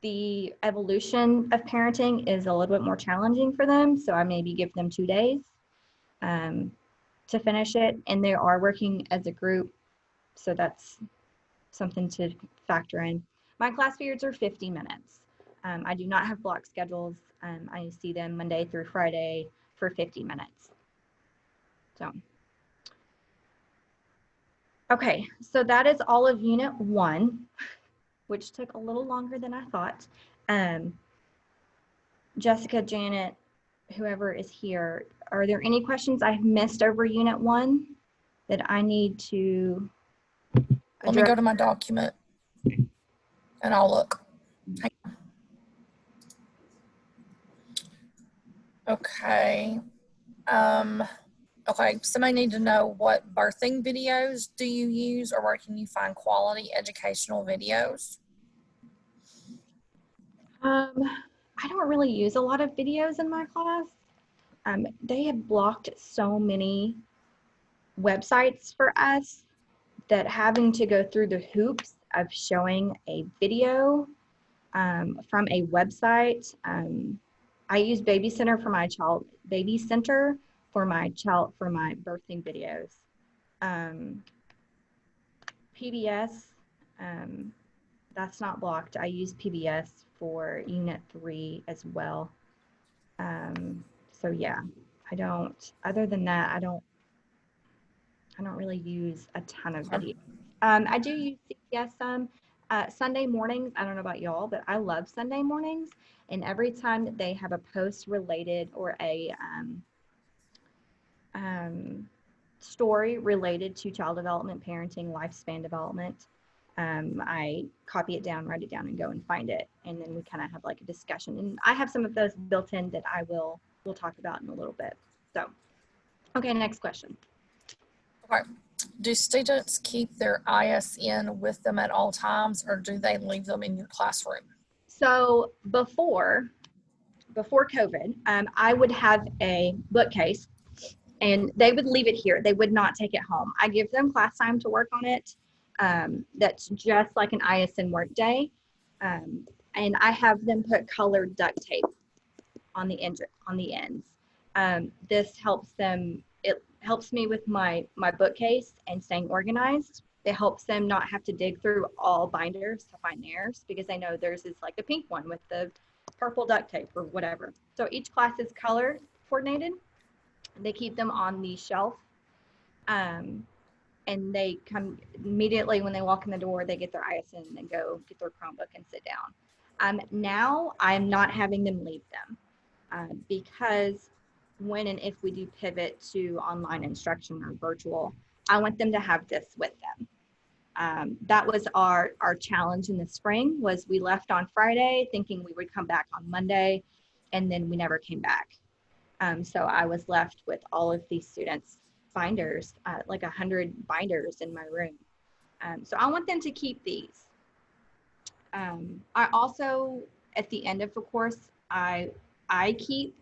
The evolution of parenting is a little bit more challenging for them, so I maybe give them 2 days to finish it, and they are working as a group, so that's something to factor in. My class periods are 50 minutes. I do not have block schedules. I see them Monday through Friday for 50 minutes. So, okay, so that is all of Unit 1, which took a little longer than I thought. Jessica, Janet, whoever is here, are there any questions I've missed over Unit 1 that I need to address? Let me go to my document and I'll look. Okay. Okay, somebody need to know what birthing videos do you use, or where can you find quality educational videos? I don't really use a lot of videos in my class. They have blocked so many websites for us that having to go through the hoops of showing a video from a website. I use Baby Center for my birthing videos. PBS, that's not blocked. I use PBS for Unit 3 as well. So yeah, other than that, I don't really use a ton of videos. I do use CPS some. Sunday mornings, I don't know about y'all, but I love Sunday mornings. And every time that they have a post related or a story related to child development, parenting, lifespan development, I copy it down, write it down, and go and find it. And then we kind of have like a discussion. And I have some of those built in that we'll talk about in a little bit. So, okay, next question. Okay. Do students keep their ISN with them at all times, or do they leave them in your classroom? So before COVID, I would have a bookcase and they would leave it here. They would not take it home. I give them class time to work on it. That's just like an ISN work day. And I have them put colored duct tape on the ends. This helps them. It helps me with my bookcase and staying organized. It helps them not have to dig through all binders to find theirs because they know theirs is like the pink one with the purple duct tape or whatever. So each class is color coordinated. They keep them on the shelf. And they come immediately when they walk in the door, they get their ISN and go get their Chromebook and sit down. Now I'm not having them leave them because when and if we do pivot to online instruction or virtual, I want them to have this with them. That was our challenge in the spring. Was we left on Friday thinking we would come back on Monday, and then we never came back. So I was left with all of these students' binders, like 100 binders in my room. So I want them to keep these. I also, at the end of the course, I keep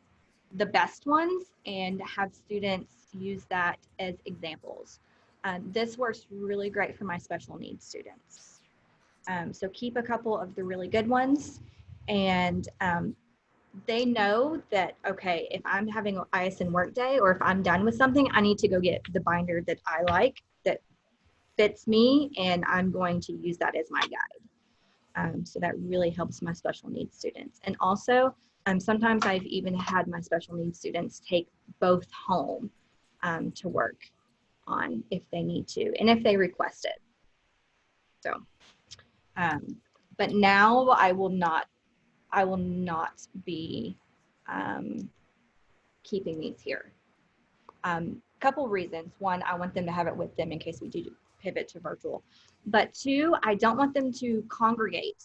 the best ones and have students use that as examples. This works really great for my special needs students. So keep a couple of the really good ones, and they know that, okay, if I'm having an ISN work day or if I'm done with something, I need to go get the binder that I like, that fits me, and I'm going to use that as my guide. So that really helps my special needs students. And also, sometimes I've even had my special needs students take both home to work on if they need to and if they request it. So But now I will not be keeping these here. Couple reasons. One, I want them to have it with them in case we do pivot to virtual. But two, I don't want them to congregate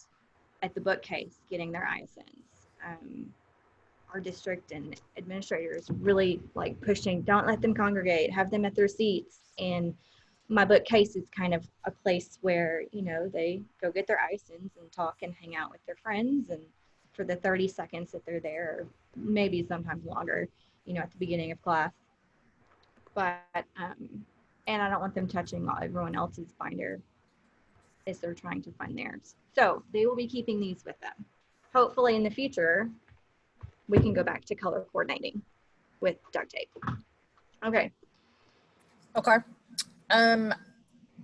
at the bookcase getting their ISNs. Our district and administrators really like pushing, don't let them congregate, have them at their seats. And my bookcase is kind of a place where, you know, they go get their ISNs and talk and hang out with their friends, and for the 30 seconds that they're there, or maybe sometimes longer, you know, at the beginning of class. But, and I don't want them touching everyone else's binder as they're trying to find theirs. So they will be keeping these with them. Hopefully in the future, we can go back to color coordinating with duct tape. Okay. Okay.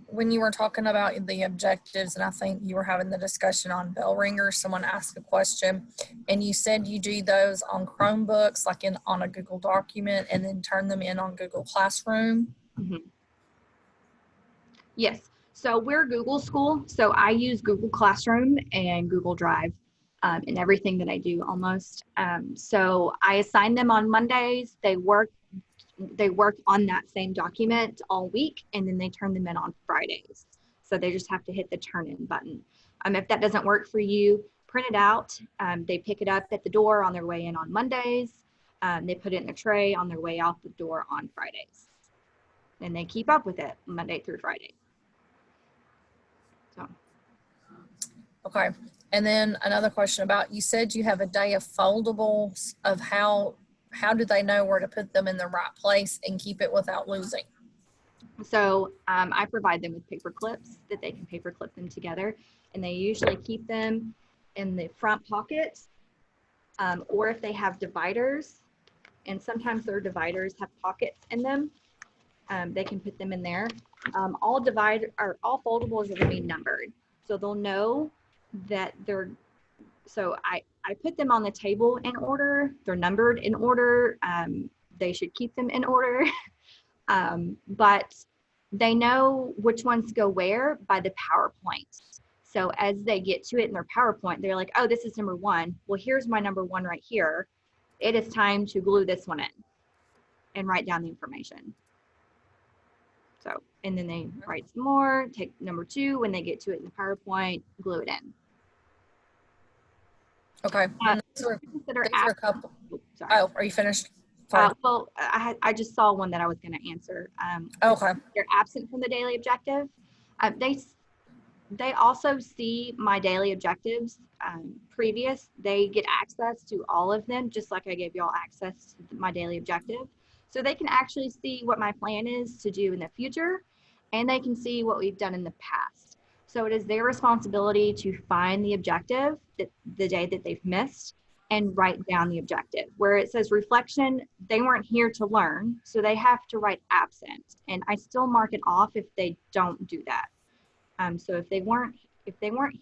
When you were talking about the objectives, and I think you were having the discussion on bell ringers, someone asked a question, and you said you do those on Chromebooks, like on a Google document, and then turn them in on Google Classroom. Mm-hmm. Yes. So we're Google School. So I use Google Classroom and Google Drive in everything that I do almost. So I assign them on Mondays. They work on that same document all week, and then they turn them in on Fridays. So they just have to hit the turn in button. If that doesn't work for you, print it out. They pick it up at the door on their way in on Mondays. They put it in a tray on their way out the door on Fridays. And they keep up with it Monday through Friday. So. Okay. And then another question about, you said you have a day of foldables. Of how do they know where to put them in the right place and keep it without losing? So I provide them with paper clips that they can paper clip them together, and they usually keep them in the front pocket, or if they have dividers, and sometimes their dividers have pockets in them, they can put them in there. All foldables are going to be numbered, so they'll know that they're. So I put them on the table in order. They're numbered in order. They should keep them in order, but they know which ones go where by the PowerPoint. So as they get to it in their PowerPoint, they're like, oh, this is number one. Well, here's my number one right here. It is time to glue this one in and write down the information. So, and then they write some more, take number two, when they get to it in the PowerPoint, glue it in. Okay. These are a couple. Sorry. Oh, are you finished? Sorry. Well, I just saw one that I was going to answer. Okay. They're absent from the daily objective. They also see my daily objectives previous. They get access to all of them, just like I gave y'all access to my daily objective. So they can actually see what my plan is to do in the future, and they can see what we've done in the past. So it is their responsibility to find the objective the day that they've missed and write down the objective. Where it says reflection, they weren't here to learn, so they have to write absent. And I still mark it off if they don't do that. So if they weren't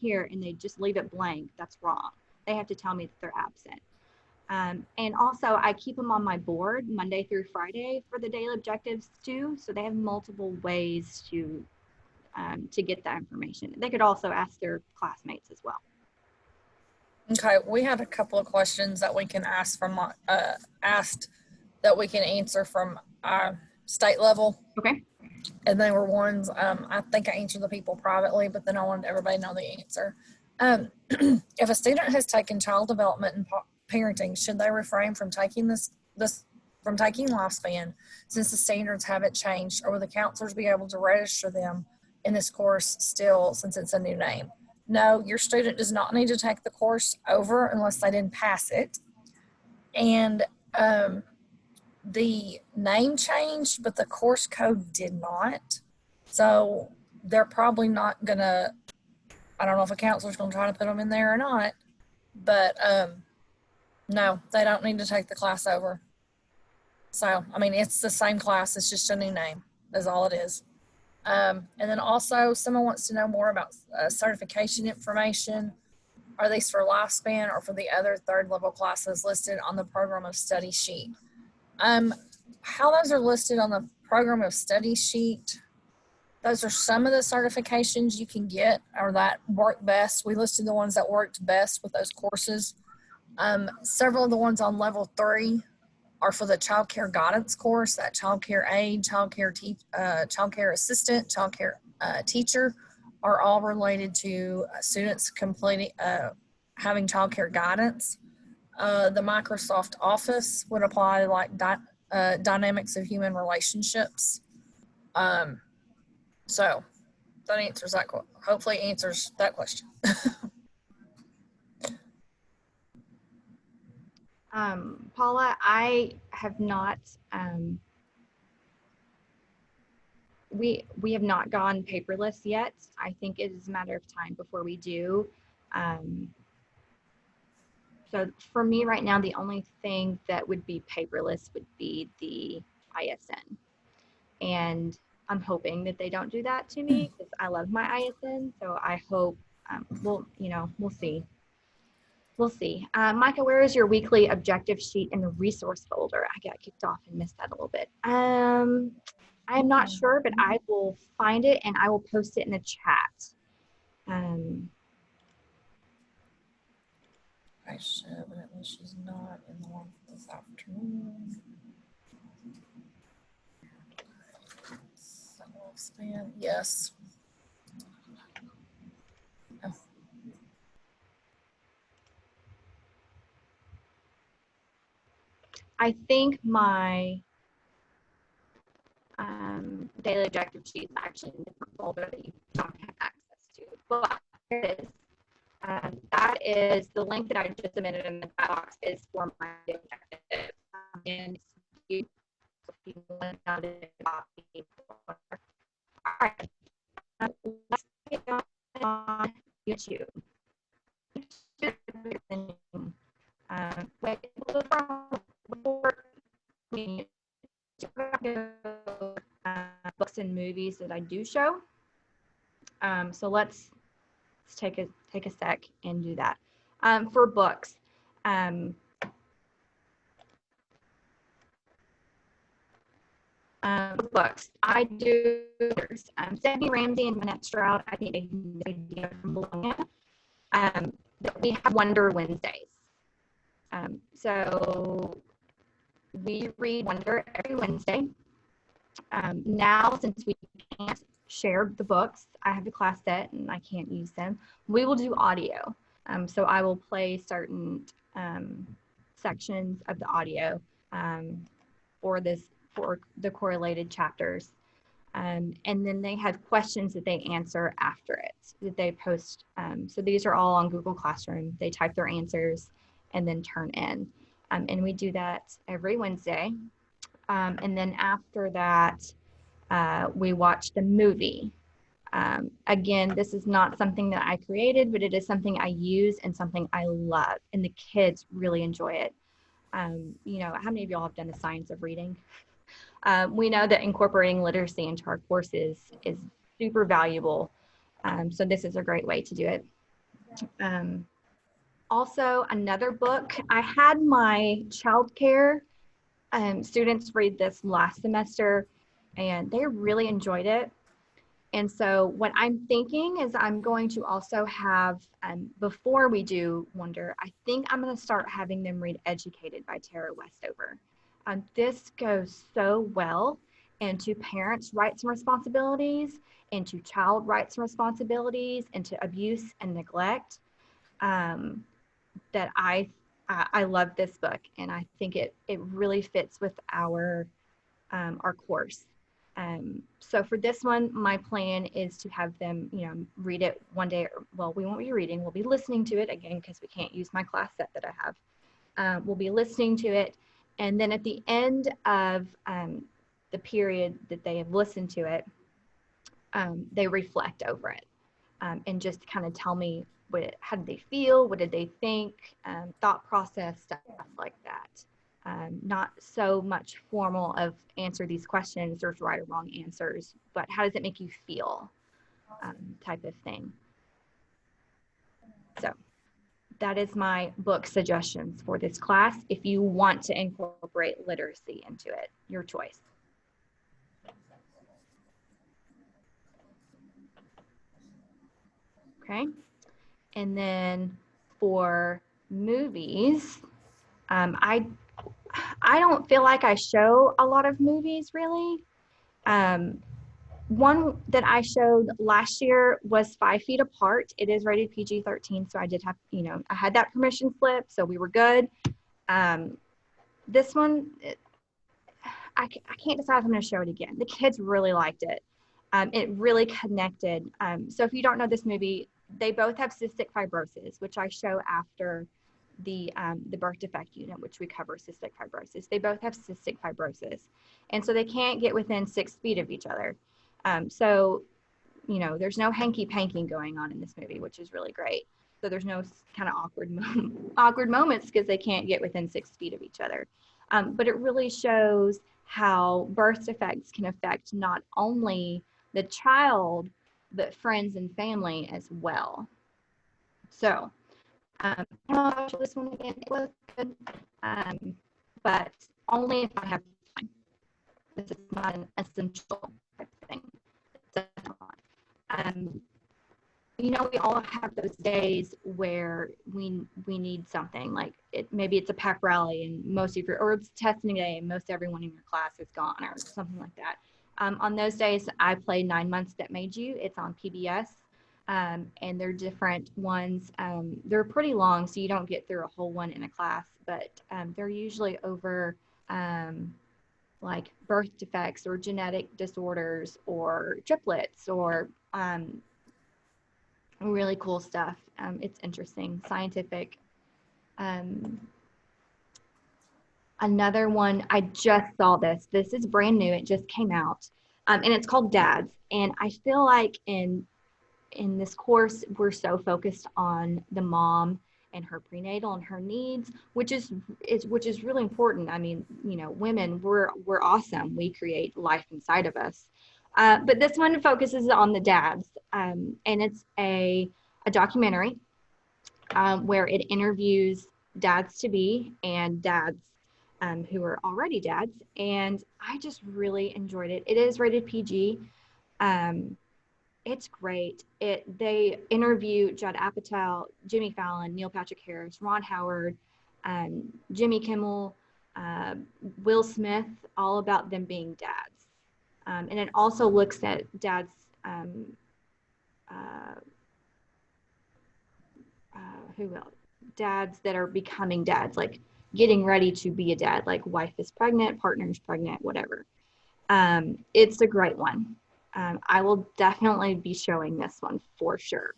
here and they just leave it blank, that's wrong. They have to tell me that they're absent. And also I keep them on my board Monday through Friday for the daily objectives too. So they have multiple ways to get that information. They could also ask their classmates as well. Okay, we had a couple of questions that we can ask from that we can answer from our state level. Okay. And they were ones, I think I answered the people privately, but then I wanted everybody to know the answer. If a student has taken child development and parenting, should they refrain from taking from taking lifespan since the standards haven't changed, or will the counselors be able to register them in this course still since it's a new name? No, your student does not need to take the course over unless they didn't pass it. And the name changed, but the course code did not. So they're probably not gonna, I don't know if a counselor's gonna try to put them in there or not, but no, they don't need to take the class over. So, I mean, it's the same class, it's just a new name, that's all it is. And then also someone wants to know more about certification information. Are these for lifespan or for the other third level classes listed on the program of study sheet? How those are listed on the program of study sheet, Those are some of the certifications you can get or that work best. We listed the ones that worked best with those courses. Several of the ones on level 3 are for the child care guidance course, that child care aide, child care assistant, child care teacher are all related to students completing, having child care guidance. The Microsoft Office would apply to like dynamics of human relationships. So that answers that, hopefully answers that question. Paula, I have not, we have not gone paperless yet. I think it is a matter of time before we do. So for me right now, the only thing that would be paperless would be the ISN. And I'm hoping that they don't do that to me because I love my ISN. So I hope, we'll see. We'll see. Micah, where is your weekly objective sheet in the resource folder? I got kicked off and missed that a little bit. I'm not sure, but I will find it and I will post it in the chat. I should, but at least she's not in the one this afternoon. Yes. Oh. I think my daily objective sheet is actually in a different folder that you don't have access to. But here it is. That is the link that I just submitted in the chat box is for my objective. And you want to copy. All right. Let's get on YouTube. Books and movies that I do show. So let's take a sec and do that. For books, books, I do Stephanie Ramsey and Manette Stroud. I think they idea from Bologna. We have Wonder Wednesdays. So we read Wonder every Wednesday. Now, since we can't share the books, I have the class set and I can't use them, we will do audio. So I will play certain sections of the audio for the correlated chapters. And then they have questions that they answer after it that they post. So these are all on Google Classroom. They type their answers and then turn in. And we do that every Wednesday. And then after that, we watch the movie. Again, this is not something that I created, but it is something I use and something I love. And the kids really enjoy it. How many of y'all have done the science of reading? We know that incorporating literacy into our courses is super valuable. So this is a great way to do it. Also, another book, I had my childcare students read this last semester and they really enjoyed it. And so what I'm thinking is I'm going to also have, before we do Wonder, I think I'm going to start having them read Educated by Tara Westover. This goes so well into parents' rights and responsibilities, into child rights and responsibilities, into abuse and neglect, that I love this book, and I think it really fits with our course. So for this one, my plan is to have them, read it one day. Well, we won't be reading, we'll be listening to it again, because we can't use my class set that I have. We'll be listening to it. And then at the end of the period that they have listened to it, they reflect over it and just kind of tell me how did they feel, what did they think, thought process, stuff like that. Not so much formal of answer these questions, there's right or wrong answers, but how does it make you feel type of thing. So that is my book suggestions for this class. If you want to incorporate literacy into it, your choice. Okay. And then for movies, I don't feel like I show a lot of movies really. One that I showed last year was 5 Feet Apart. It is rated PG-13, so I did have, I had that permission slip, so we were good. This one, I can't decide if I'm going to show it again. The kids really liked it. It really connected. So if you don't know this movie, they both have cystic fibrosis, which I show after the birth defect unit, which we cover cystic fibrosis. They both have cystic fibrosis, and so they can't get within 6 feet of each other. So there's no hanky panky going on in this movie, which is really great. So there's no kind of awkward moments because they can't get within 6 feet of each other. But it really shows how birth defects can affect not only the child, but friends and family as well. So I'll show this one again. It was good, but only if I have time. This is not an essential type thing. We all have those days where we need something, like maybe it's a pack rally and or it's testing day and most everyone in your class is gone or something like that. On those days, I play 9 Months That Made You. It's on PBS, and they're different ones. They're pretty long, so you don't get through a whole one in a class, but they're usually over like birth defects or genetic disorders or triplets or really cool stuff. It's interesting, scientific. Another one, I just saw this. This is brand new. It just came out, and it's called Dads. And I feel like in this course, we're so focused on the mom and her prenatal and her needs, which is really important. I mean, women, we're awesome. We create life inside of us. But this one focuses on the dads, and it's a documentary where it interviews dads to be and dads who are already dads, and I just really enjoyed it. It is rated PG. It's great. They interview Judd Apatow, Jimmy Fallon, Neil Patrick Harris, Ron Howard, Jimmy Kimmel, Will Smith, all about them being dads. And it also looks at dads, who else? Dads that are becoming dads, like getting ready to be a dad, like wife is pregnant, partner is pregnant, whatever. It's a great one. I will definitely be showing this one for sure.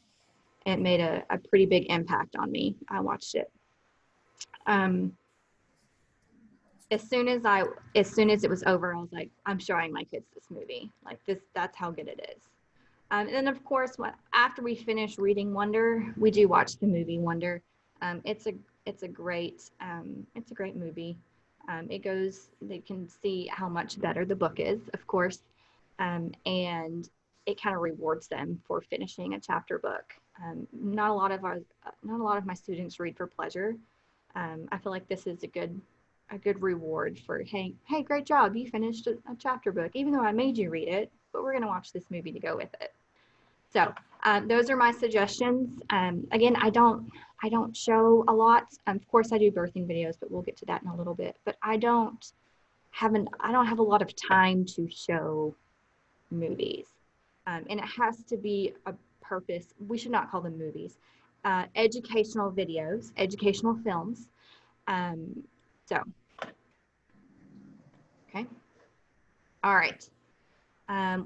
It made a pretty big impact on me. I watched it. As soon as it was over, I was like, I'm showing my kids this movie. Like that's how good it is. And then of course, after we finish reading Wonder, we do watch the movie Wonder. It's a great movie. They can see how much better the book is, of course, and it kind of rewards them for finishing a chapter book. Not a lot of my students read for pleasure. I feel like this is a good reward for, hey, great job, you finished a chapter book, even though I made you read it, but we're going to watch this movie to go with it. So those are my suggestions. Again, I don't show a lot. Of course, I do birthing videos, but we'll get to that in a little bit. But I don't have a lot of time to show movies, and it has to be a purpose. We should not call them movies. Educational videos, educational films. So, okay. All right.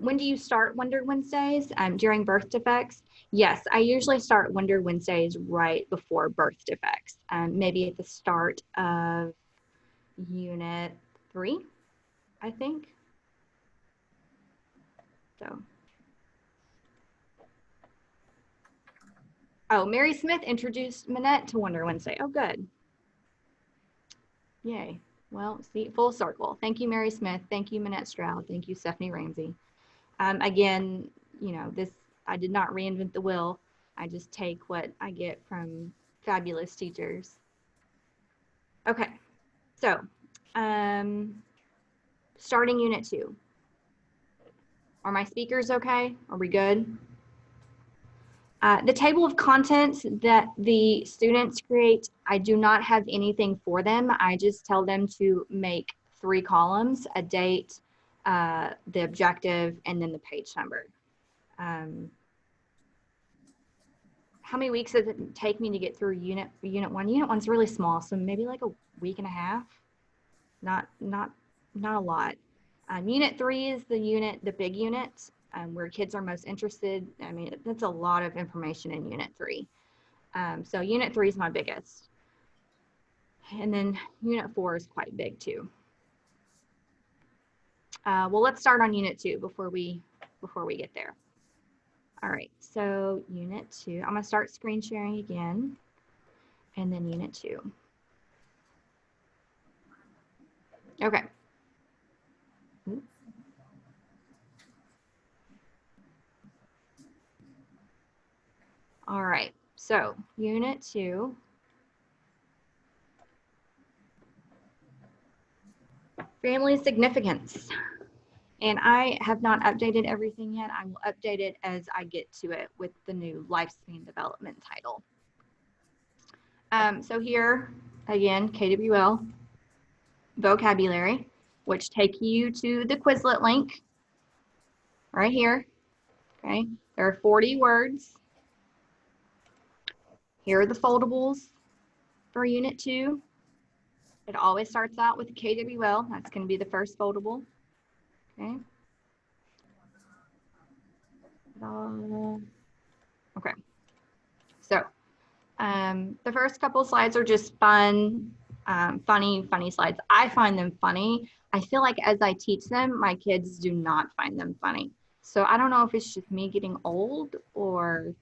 When do you start Wonder Wednesdays? During birth defects? Yes, I usually start Wonder Wednesdays right before birth defects, maybe at the start of Unit 3, I think. So. Oh, Mary Smith introduced Minette to Wonder Wednesday. Oh, good. Yay. Well, see, full circle. Thank you, Mary Smith. Thank you, Minette Stroud. Thank you, Stephanie Ramsey. Again, I did not reinvent the wheel. I just take what I get from fabulous teachers. Okay, so starting Unit 2. Are my speakers okay? Are we good? The table of contents that the students create, I do not have anything for them. I just tell them to make 3 columns, a date, the objective, and then the page number. How many weeks does it take me to get through unit 1? Unit 1's really small, so maybe like a week and a half. Not a lot. Unit 3 is the big unit, where kids are most interested. I mean, that's a lot of information in Unit 3. So Unit 3 is my biggest. And then Unit 4 is quite big too. Well, let's start on Unit 2 before we get there. All right, so Unit 2, I'm gonna start screen sharing again, and then Unit 2. Okay. All right, so Unit 2. Family significance. And I have not updated everything yet. I will update it as I get to it with the new lifespan development title. So here, again, KWL, vocabulary, which take you to the Quizlet link right here. Okay, there are 40 words. Here are the foldables for Unit 2. It always starts out with the KWL. That's going to be the first foldable. Okay. Okay. So the first couple slides are just fun, funny slides. I find them funny. I feel like as I teach them, my kids do not find them funny. So I don't know if it's just me getting old or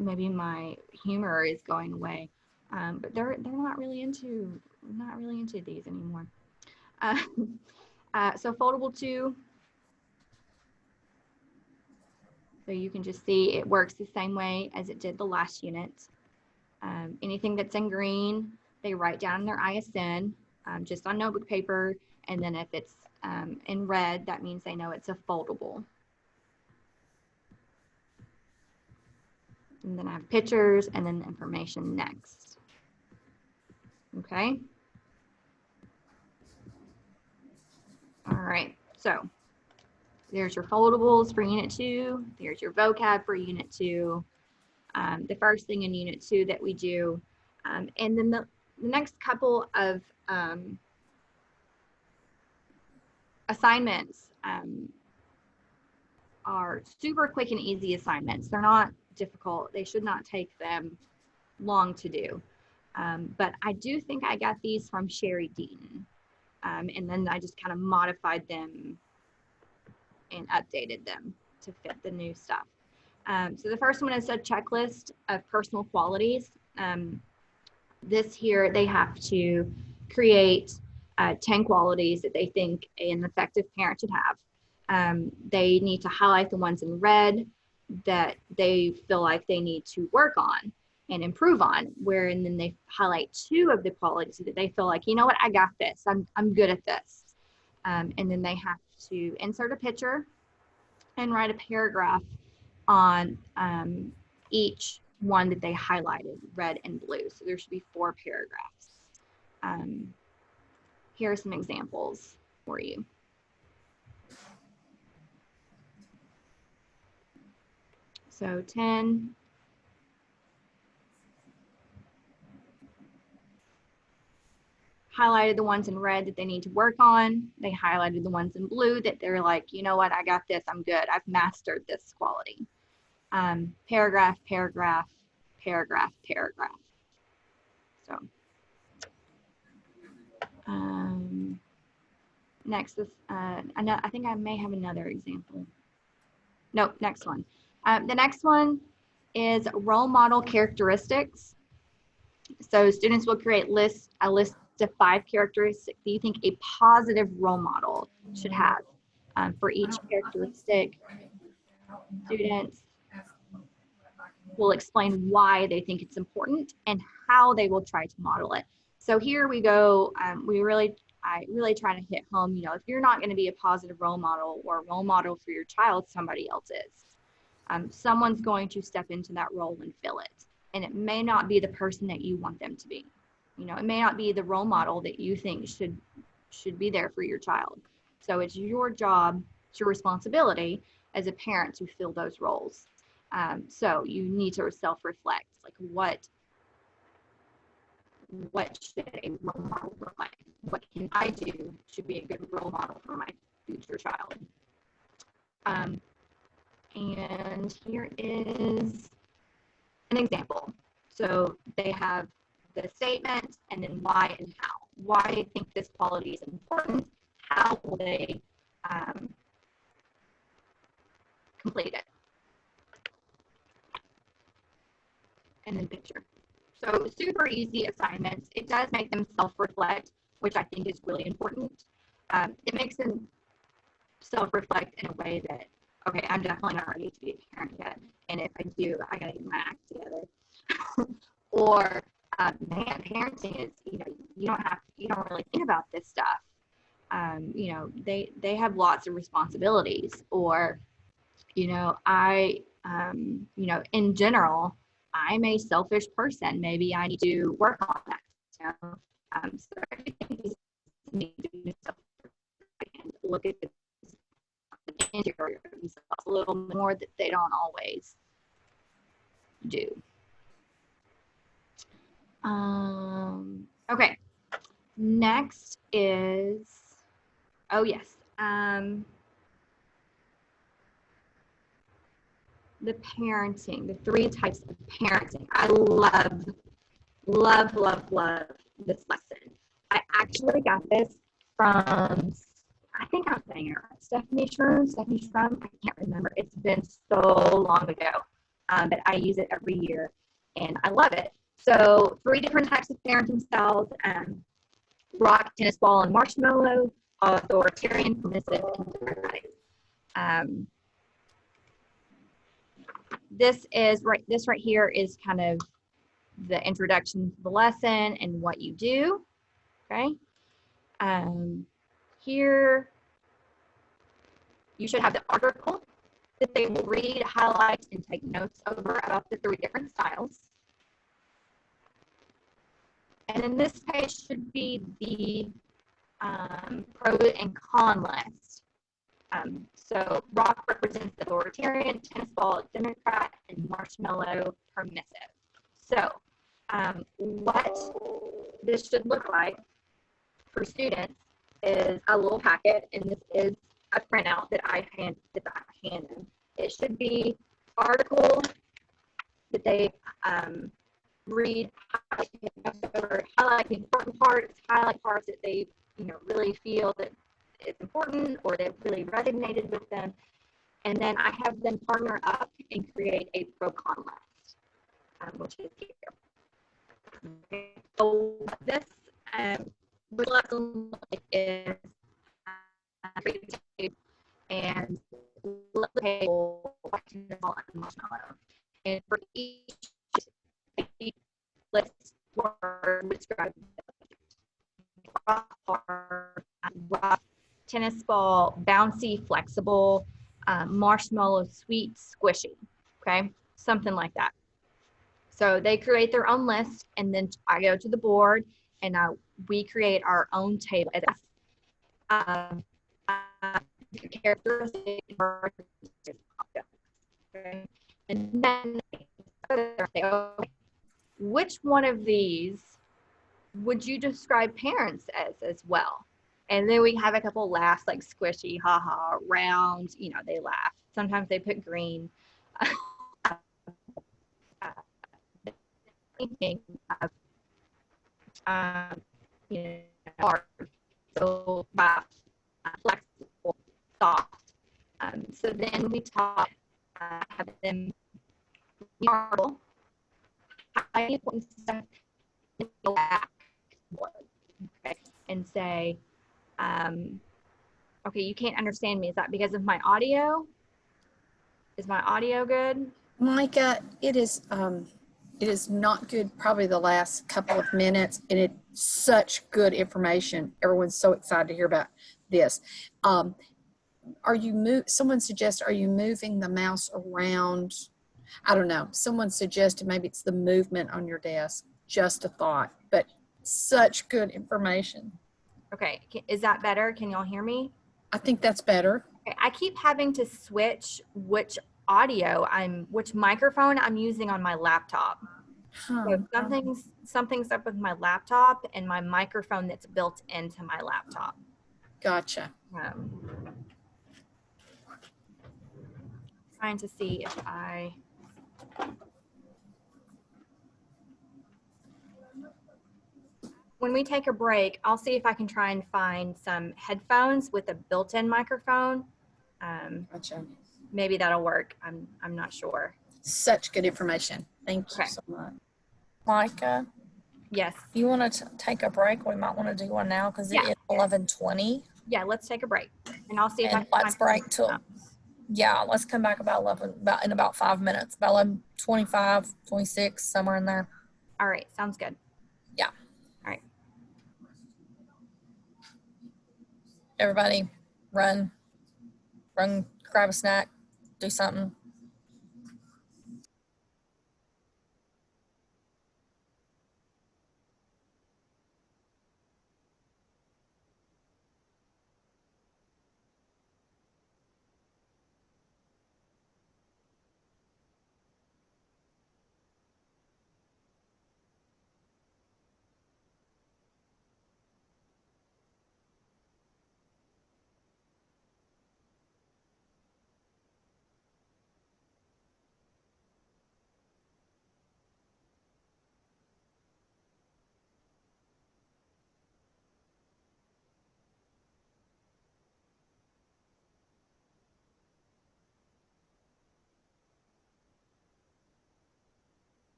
maybe my humor is going away. But they're not really into these anymore. So foldable 2. So you can just see it works the same way as it did the last unit. Anything that's in green, they write down their ISN just on notebook paper. And then if it's in red, that means they know it's a foldable. And then I have pictures and then the information next. Okay. All right, so there's your foldables for Unit 2. There's your vocab for Unit 2. The first thing in Unit 2 that we do. And then the next couple of assignments are super quick and easy assignments. They're not difficult. They should not take them long to do. But I do think I got these from Sherry Deaton. And then I just kind of modified them and updated them to fit the new stuff. So the first one is a checklist of personal qualities. This here, they have to create 10 qualities that they think an effective parent should have. They need to highlight the ones in red that they feel like they need to work on and improve on, and then they highlight 2 of the qualities that they feel like, you know what, I got this, I'm good at this. And then they have to insert a picture and write a paragraph on each one that they highlighted, red and blue. So there should be 4 paragraphs. Here are some examples for you. So 10. Highlighted the ones in red that they need to work on. They highlighted the ones in blue that they're like, you know what, I got this, I'm good, I've mastered this quality. Paragraph, paragraph, paragraph, paragraph. So next is, I think I may have another example. Nope, next one. The next one is role model characteristics. So students will create a list of 5 characteristics that you think a positive role model should have. For each characteristic, students will explain why they think it's important and how they will try to model it. So here we go. I really try to hit home, you know, if you're not going to be a positive role model or a role model for your child, somebody else is. someone's going to step into that role and fill it. And it may not be the person that you want them to be. You know, it may not be the role model that you think should be there for your child. So it's your job, it's your responsibility as a parent to fill those roles. So you need to self-reflect, like what should a role model look like? What can I do to be a good role model for my future child? And here is an example. So they have the statement and then why and how. Why they think this quality is important. How will they complete it? And then picture. So super easy assignments. It does make them self-reflect, which I think is really important. It makes them self-reflect in a way that, okay, I'm definitely not ready to be a parent yet. And if I do, I gotta get my act together. Or, man, parenting is, you know, you don't really think about this stuff. You know, they have lots of responsibilities. Or, you know, you know, in general, I'm a selfish person. Maybe I need to work on that. You know? So I think these need to be self-reflective, look at the interior of themselves a little more that they don't always do. Okay, next is, oh yes, the parenting, the 3 types of parenting. I love this lesson. I actually got this from, I think I'm saying it right, Stephanie Shrum, I can't remember. It's been so long ago, but I use it every year and I love it. So 3 different types of parenting styles, rock, tennis ball, and marshmallow, authoritarian, permissive, and democratic. This right here is kind of the introduction to the lesson and what you do, okay? Here, you should have the article that they will read, highlight, and take notes over about the 3 different styles. And then this page should be the pro and con list. So rock represents the authoritarian, tennis ball Democrat, and marshmallow permissive. So what this should look like for students is a little packet, and this is a printout that I hand them. It should be article that they read, highlight the important parts, highlight parts that they really feel that it's important or that really resonated with them, and then I have them partner up and create a pro-con list, which is here. Okay. So this lesson is and marshmallow, and for each list word describe rock, tennis ball, bouncy, flexible, marshmallow, sweet, squishy. Okay, something like that. So they create their own list, and then I go to the board, and we create our own table. Characteristics, and then which one of these would you describe parents as well? And then we have a couple laughs, like squishy, haha, round, they laugh. Sometimes they put green. Thinking of, hard, so flexible, soft. So then we talk, have them marble, high important stuff, okay, and say, okay, you can't understand me. Is that because of my audio? Is my audio good? Micah, it is not good probably the last couple of minutes, and it's such good information. Everyone's so excited to hear about this. someone suggests, are you moving the mouse around? I don't know. Someone suggested maybe it's the movement on your desk. Just a thought, but such good information. Okay, is that better? Can y'all hear me? I think that's better. Okay, I keep having to switch which which microphone I'm using on my laptop. Huh. So something's up with my laptop and my microphone that's built into my laptop. Gotcha. Trying to see if when we take a break, I'll see if I can try and find some headphones with a built-in microphone. Gotcha. Maybe that'll work. I'm not sure. Such good information. Thank you Okay. so much. Micah, Yes. if you want to take a break, we might want to do one now because Yeah. it is 11:20. Yeah, let's take a break. And I'll see if I And can let's break till, yeah, let's come back about 11, in about 5 minutes, about 11:25, 26, somewhere in there. All right, sounds good. Yeah. All right. Everybody run, grab a snack, do something.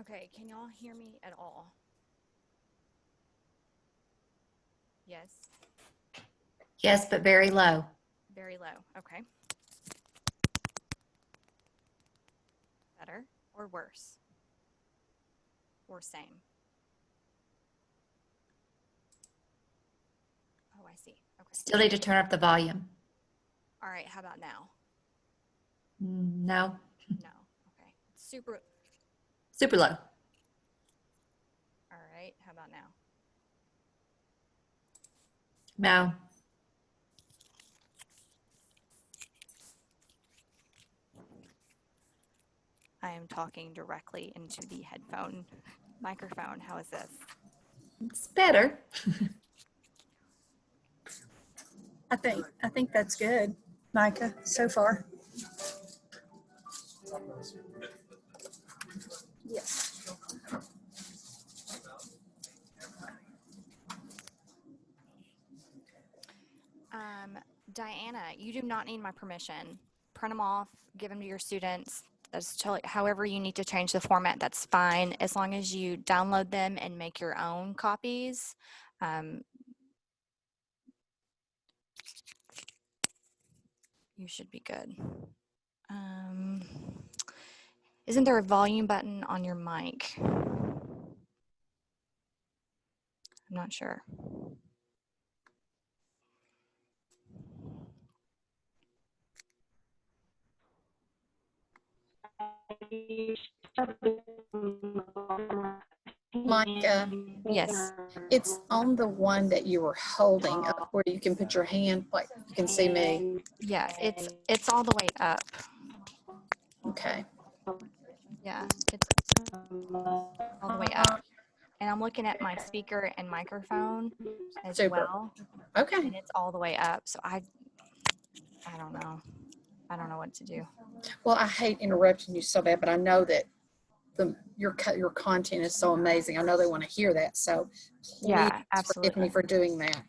Okay, can y'all hear me at all? Yes, Yes, but very low. very low. Okay. Better or worse? Or same? Oh, I see. Okay. Still need to turn up the volume. All right, how about now? No, No. Okay. Super. super low. All right, how about now? No. I am talking directly into the headphone microphone. How is this? It's better. I think that's good, Micah, so far. Yes. Diana, you do not need my permission. Print them off, give them to your students. That's totally, however you need to change the format, that's fine. As long as you download them and make your own copies. You should be good. Isn't there a volume button on your mic? I'm not sure. Micah, Yes. it's on the one that you were holding up where you can put your hand, like you can see me. Yeah, it's all the way up. Okay. Yeah, it's all the way up. And I'm looking at my speaker and microphone as Super. well, Okay. and it's all the way up. So I don't know. I don't know what to do. Well, I hate interrupting you so bad, but I know that your content is so amazing. I know they want to hear that. So Yeah, please absolutely. forgive me for doing that.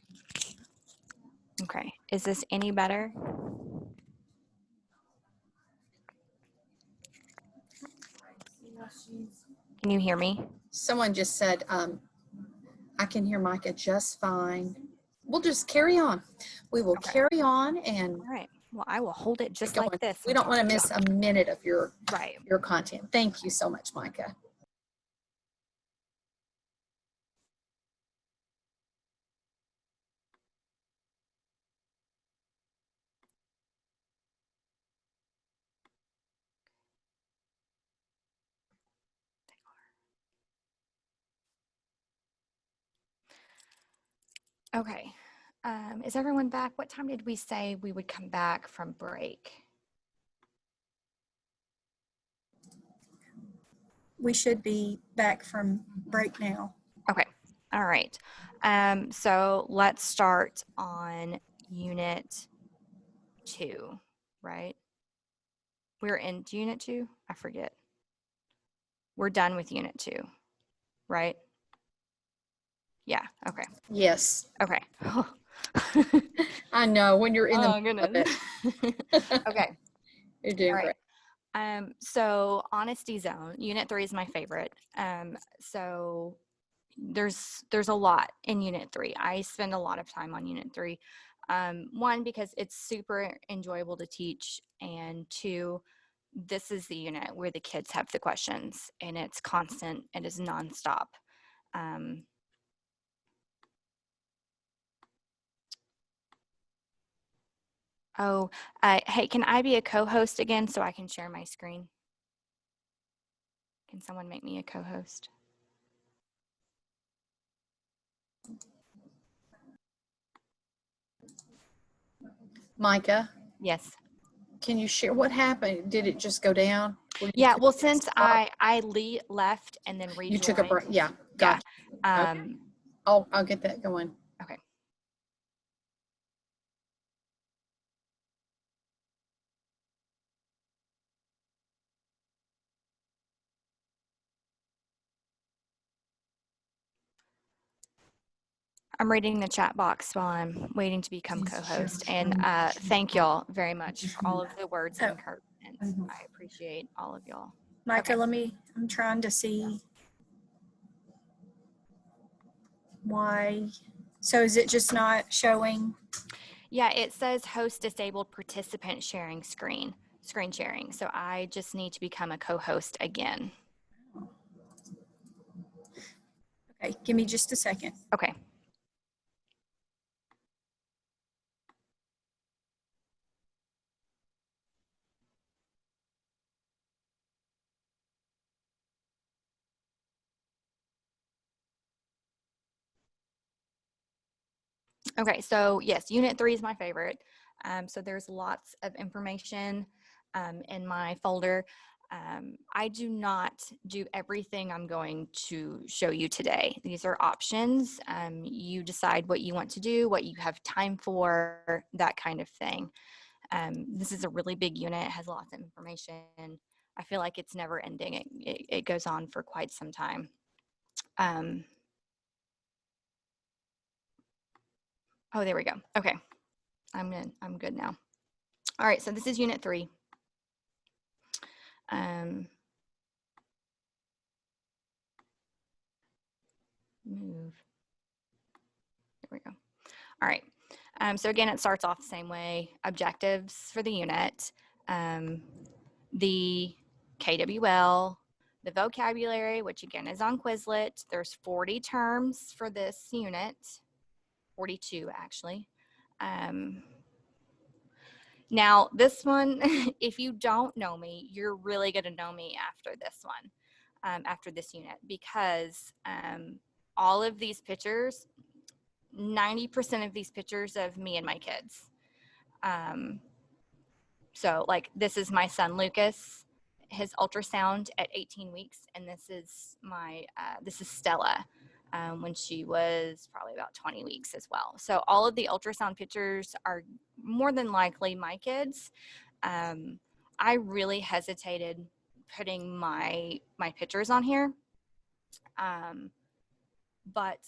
Okay. Is this any better? Can you hear me? Someone just said, I can hear Micah just fine. We'll just carry on. We will Okay. carry on and All right. Well, I will hold it just go like on. this. We and don't want to talk miss a minute of your Right. content. Thank you so much, Micah. Okay. Is everyone back? What time did we say we would come back from break? We should be back from break now. Okay. All right. So let's start on unit 2, right? We're in unit 2? I forget. We're done with unit 2, right? Yeah. Okay. Yes. Okay. I know when you're in the Oh, middle of it. goodness. Okay. You're doing All great. right. So honesty zone, unit 3 is my favorite. So there's a lot in unit 3. I spend a lot of time on unit 3. One, because it's super enjoyable to teach, and 2, this is the unit where the kids have the questions, and it's constant. It is nonstop. Hey, can I be a co-host again so I can share my screen? Can someone make me a co-host? Micah, Yes. can you share what happened? Did it just go down? Yeah, well, since I left and then rejoined. You took a break. Yeah. Yeah. Gotcha. Okay. I'll get that going. Okay. I'm reading the chat box while I'm waiting to become co-host. And thank y'all very much for all of the words of encouragement. I appreciate all of y'all. Micah, Okay. I'm trying to see why. So is it just not showing? Yeah, it says host disabled participant screen sharing. So I just need to become a co-host again. Okay, give me just a second. Okay. Okay, so yes, Unit 3 is my favorite. So there's lots of information in my folder. I do not do everything I'm going to show you today. These are options. You decide what you want to do, what you have time for, that kind of thing. This is a really big unit. It has lots of information. I feel like it's never ending. It goes on for quite some time. Oh, there we go. Okay, I'm good now. All right, so this is Unit 3. Move. There we go. All right. So again, it starts off the same way. Objectives for the unit, the KWL, the vocabulary, which again is on Quizlet. There's 40 terms for this unit, 42 actually. Now this one, if you don't know me, you're really gonna know me after this one, after this unit, because all of these pictures, 90% of these pictures of me and my kids. So like this is my son Lucas, his ultrasound at 18 weeks, and this is this is Stella when she was probably about 20 weeks as well. So all of the ultrasound pictures are more than likely my kids. I really hesitated putting my pictures on here, but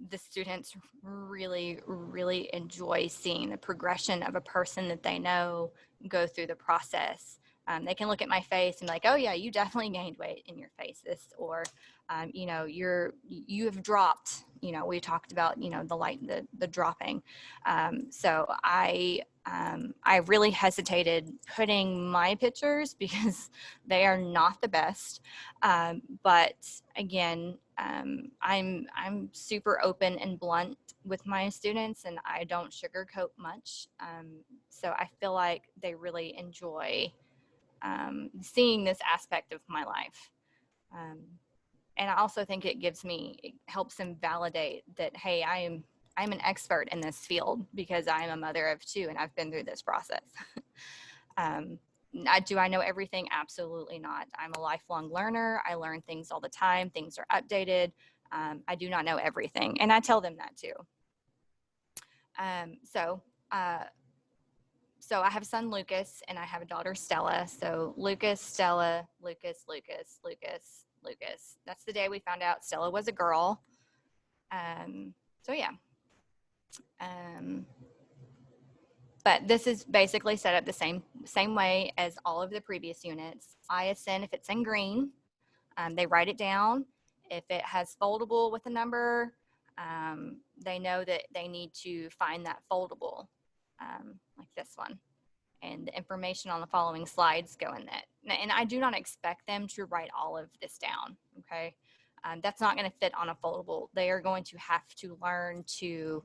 the students really enjoy seeing the progression of a person that they know go through the process. They can look at my face and be like, oh yeah, you definitely gained weight in your faces, or you know, you have dropped. You know, we talked about, you know, the dropping. So I really hesitated putting my pictures because they are not the best. But again, I'm super open and blunt with my students, and I don't sugarcoat much. So I feel like they really enjoy seeing this aspect of my life. And I also think it helps them validate that, hey, I'm an expert in this field because I'm a mother of 2 and I've been through this process. Do I know everything? Absolutely not. I'm a lifelong learner. I learn things all the time. Things are updated. I do not know everything, and I tell them that too. So I have a son Lucas, and I have a daughter Stella. So Lucas, Stella, Lucas, Lucas, Lucas, Lucas. That's the day we found out Stella was a girl. So yeah. But this is basically set up the same way as all of the previous units. ISN, if it's in green, they write it down. If it has foldable with a number, they know that they need to find that foldable, like this one. And the information on the following slides go in that. And I do not expect them to write all of this down, okay? That's not going to fit on a foldable. They are going to have to learn to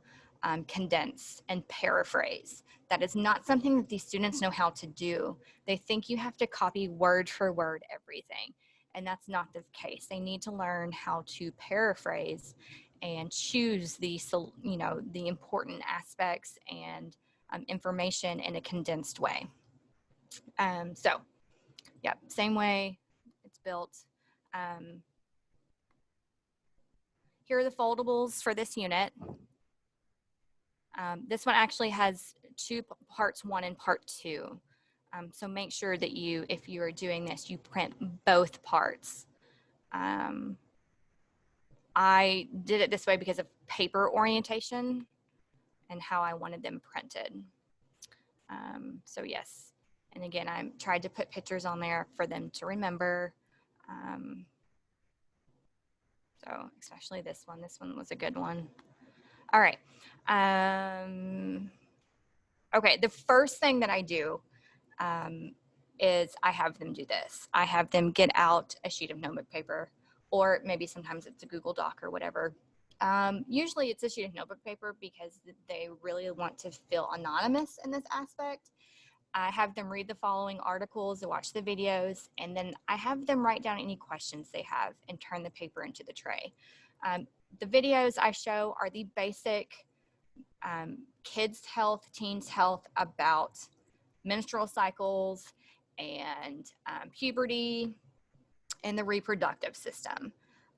condense and paraphrase. That is not something that these students know how to do. They think you have to copy word for word everything, and that's not the case. They need to learn how to paraphrase and choose the important aspects and information in a condensed way. So, yeah, same way it's built. Here are the foldables for this unit. This one actually has parts 1 and part 2. So make sure that if you are doing this, you print both parts. I did it this way because of paper orientation and how I wanted them printed. So yes, and again, I tried to put pictures on there for them to remember. So especially this one was a good one. All right. Okay, the first thing that I do is I have them do this. I have them get out a sheet of notebook paper, or maybe sometimes it's a Google Doc or whatever. Usually it's a sheet of notebook paper because they really want to feel anonymous in this aspect. I have them read the following articles, watch the videos, and then I have them write down any questions they have and turn the paper into the tray. The videos I show are the basic kids' health, teens' health about menstrual cycles and puberty and the reproductive system.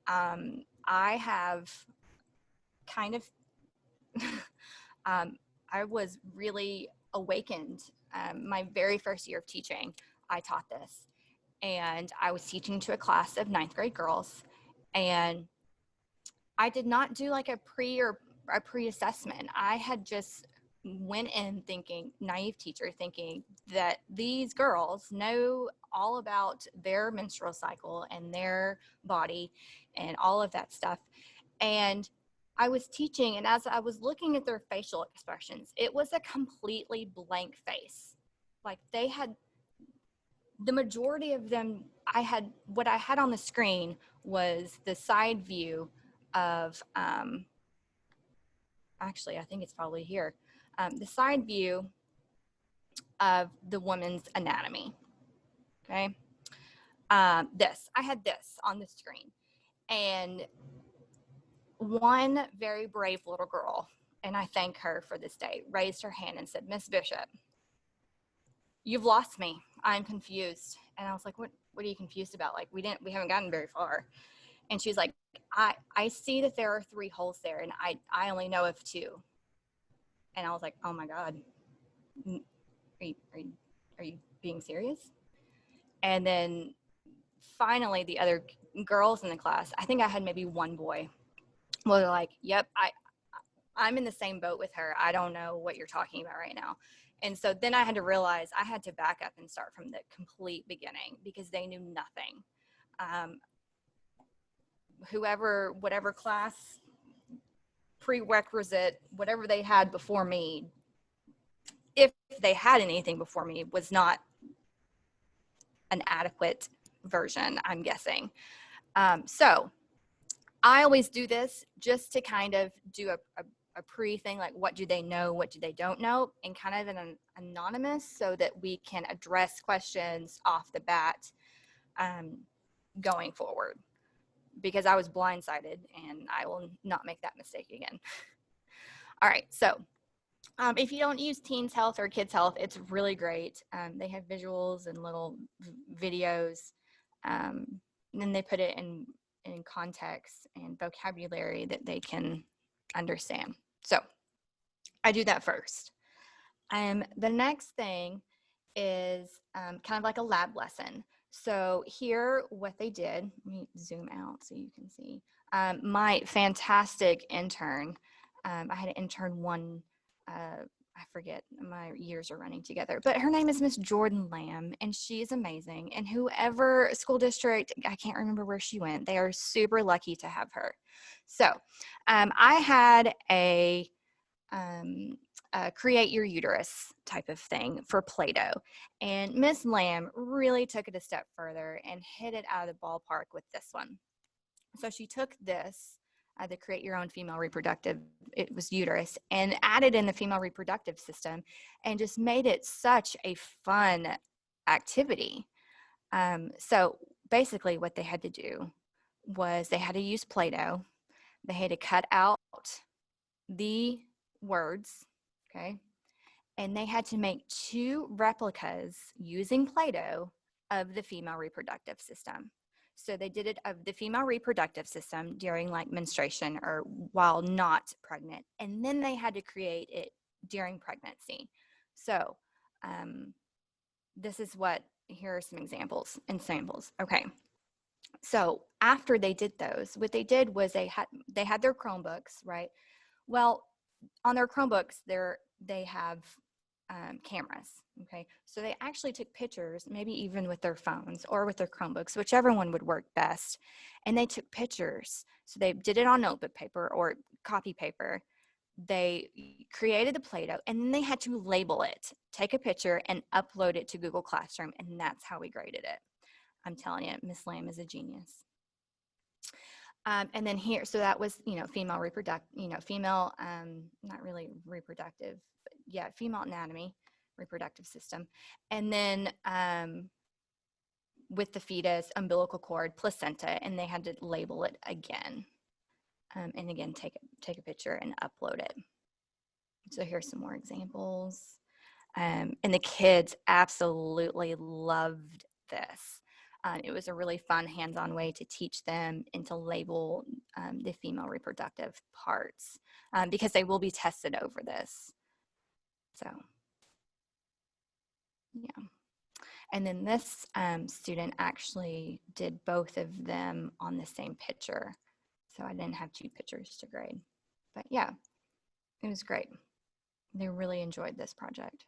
I have kind of, I was really awakened. My very first year of teaching, I taught this. And I was teaching to a class of 9th grade girls. And I did not do like a pre-assessment. I had just went in thinking, naive teacher, thinking that these girls know all about their menstrual cycle and their body and all of that stuff. And I was teaching, and as I was looking at their facial expressions, it was a completely blank face. Like they had, the majority of them, what I had on the screen was the side view of, actually, I think it's probably here, the side view of the woman's anatomy, okay? I had this on the screen, and one very brave little girl, and I thank her for this day, raised her hand and said, "Miss Bishop, you've lost me. I'm confused." And I was like, what are you confused about? Like, we haven't gotten very far. And she's like, I see that there are 3 holes there, and I only know of 2. And I was like, oh my God, are you being serious? And then finally the other girls in the class, I think I had maybe one boy, were like, yep, I'm in the same boat with her. I don't know what you're talking about right now. And so then I had to realize I had to back up and start from the complete beginning because they knew nothing. Whatever class prerequisite, whatever they had before me, if they had anything before me, was not an adequate version, I'm guessing. So I always do this just to kind of do a pre-thing, like what do they know, what do they don't know, and kind of an anonymous so that we can address questions off the bat going forward. Because I was blindsided and I will not make that mistake again. All right, so if you don't use Teens Health or Kids Health, it's really great. They have visuals and little videos, and then they put it in context and vocabulary that they can understand. So I do that first. The next thing is kind of like a lab lesson. So here, what they did, let me zoom out so you can see. My fantastic intern, I had an intern one, I forget, my years are running together, but her name is Miss Jordan Lamb, and she is amazing. And whoever school district, I can't remember where she went, they are super lucky to have her. So I had a create your uterus type of thing for Play-Doh. And Miss Lamb really took it a step further and hit it out of the ballpark with this one. So she took this, the create your own female reproductive, it was uterus, and added in the female reproductive system and just made it such a fun activity. So basically what they had to do was they had to use Play-Doh. They had to cut out the words, okay? And they had to make 2 replicas using Play-Doh of the female reproductive system. So they did it of the female reproductive system during like menstruation or while not pregnant. And then they had to create it during pregnancy. So this is here are some examples and samples. Okay. So after they did those, what they did was they had their Chromebooks, right? Well, on their Chromebooks, they have cameras. Okay, so they actually took pictures, maybe even with their phones or with their Chromebooks, whichever one would work best. And they took pictures. So they did it on notebook paper or copy paper. They created the Play-Doh, and then they had to label it, take a picture, and upload it to Google Classroom, and that's how we graded it. I'm telling you, Miss Lamb is a genius. And then here, so that was, female female, not really reproductive, but yeah, female anatomy, reproductive system. And then with the fetus, umbilical cord, placenta, and they had to label it again. And again, take a picture and upload it. So here's some more examples. And the kids absolutely loved this. It was a really fun hands-on way to teach them and to label the female reproductive parts because they will be tested over this. So, yeah. And then this student actually did both of them on the same picture. So I didn't have 2 pictures to grade. But yeah, it was great. They really enjoyed this project.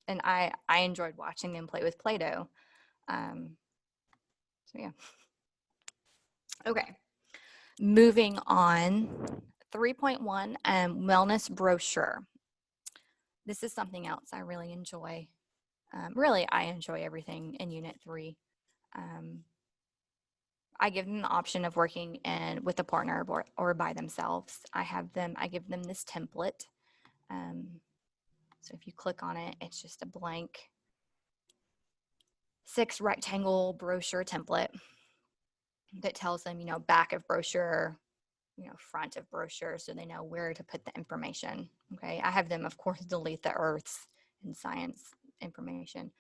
And I enjoyed watching them play with Play-Doh. So yeah. Okay, moving on. 3.1, wellness brochure. This is something else I really enjoy. Really, I enjoy everything in Unit 3. I give them the option of working with a partner or by themselves. I give them this template. So if you click on it, it's just a blank 6 rectangle brochure template that tells them, back of brochure, front of brochure, so they know where to put the information. Okay, I have them, of course, delete the earths and science information.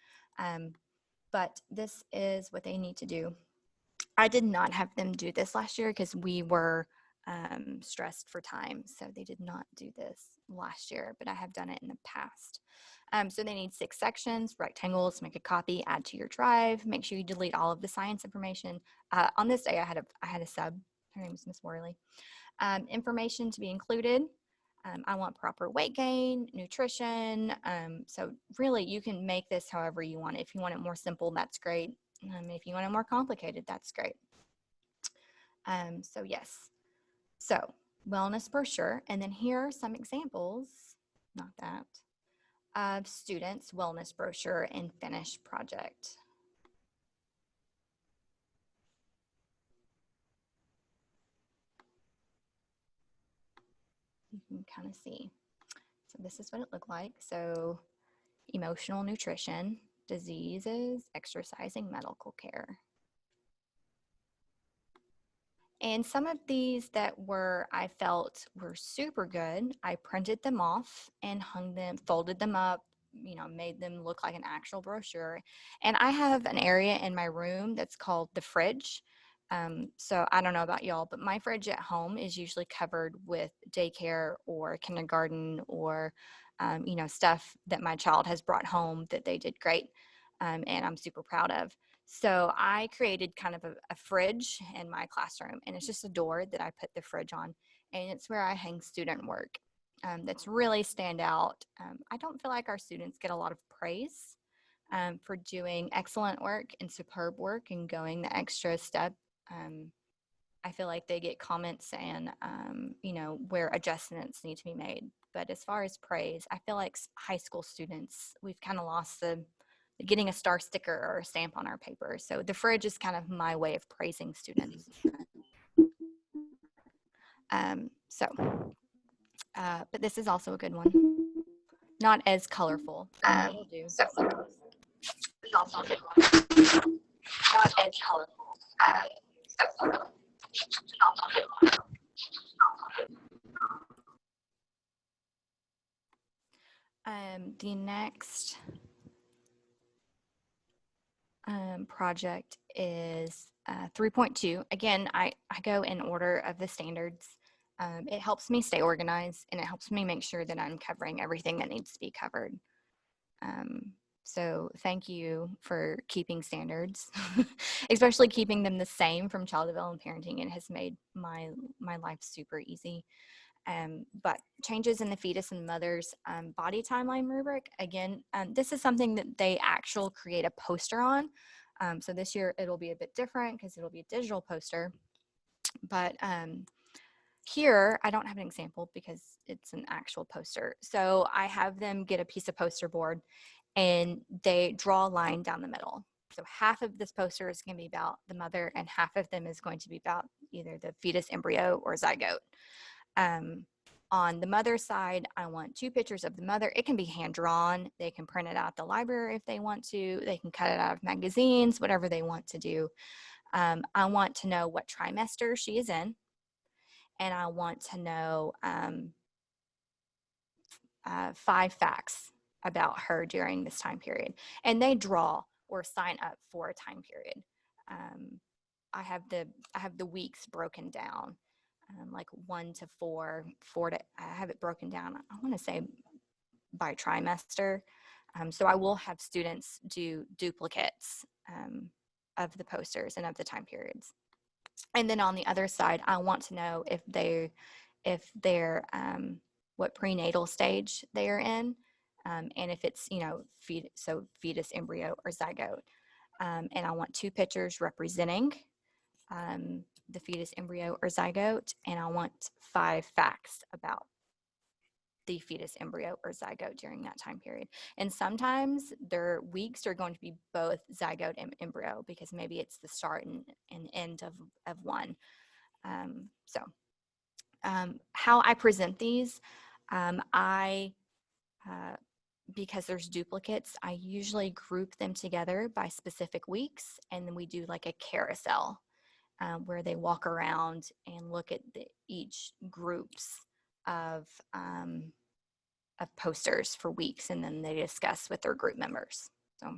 But this is what they need to do. I did not have them do this last year because we were stressed for time. So they did not do this last year, but I have done it in the past. So they need 6 sections, rectangles, make a copy, add to your drive, make sure you delete all of the science information. On this day, I had a sub, her name was Miss Worley. Information to be included. I want proper weight gain, nutrition. So really you can make this however you want it. If you want it more simple, that's great. If you want it more complicated, that's great. So yes, so wellness brochure. And then here are some examples, not that, of students' wellness brochure and finished project. You can kind of see. So this is what it looked like. So emotional nutrition, diseases, exercising, medical care. And some of these that I felt were super good, I printed them off and hung them, folded them up, made them look like an actual brochure. And I have an area in my room that's called the fridge. So I don't know about y'all, but my fridge at home is usually covered with daycare or kindergarten or, stuff that my child has brought home that they did great. And I'm super proud of. So I created kind of a fridge in my classroom, and it's just a door that I put the fridge on, and it's where I hang student work. That's really stand out. I don't feel like our students get a lot of praise for doing excellent work and superb work and going the extra step. I feel like they get comments saying, where adjustments need to be made. But as far as praise, I feel like high school students, we've kind of lost the getting a star sticker or a stamp on our paper. So the fridge is kind of my way of praising students. But this is also a good one. Not as colorful. Will do. It's also a good one. Not as colorful. The next project is 3.2. Again, I go in order of the standards. It helps me stay organized, and it helps me make sure that I'm covering everything that needs to be covered. So thank you for keeping standards, especially keeping them the same from child development parenting. It has made my life super easy. But changes in the fetus and mother's body timeline rubric, again, this is something that they actually create a poster on. So this year it'll be a bit different because it'll be a digital poster. But here, I don't have an example because it's an actual poster. So I have them get a piece of poster board and they draw a line down the middle. So half of this poster is going to be about the mother and half of them is going to be about either the fetus, embryo, or zygote. On the mother's side, I want 2 pictures of the mother. It can be hand drawn. They can print it out at the library if they want to. They can cut it out of magazines, whatever they want to do. I want to know what trimester she is in. And I want to know 5 facts about her during this time period. And they draw or sign up for a time period. I have the weeks broken down, like 1 to 4, 4 to, I have it broken down, I want to say by trimester. So I will have students do duplicates of the posters and of the time periods. And then on the other side, I want to know if they're what prenatal stage they are in, and if it's, you know, fetus, embryo, or zygote. And I want 2 pictures representing the fetus, embryo, or zygote, and I want 5 facts about the fetus, embryo, or zygote during that time period. And sometimes their weeks are going to be both zygote and embryo because maybe it's the start and end of one. How I present these, because there's duplicates, I usually group them together by specific weeks, and then we do like a carousel where they walk around and look at each groups of posters for weeks, and then they discuss with their group members. So,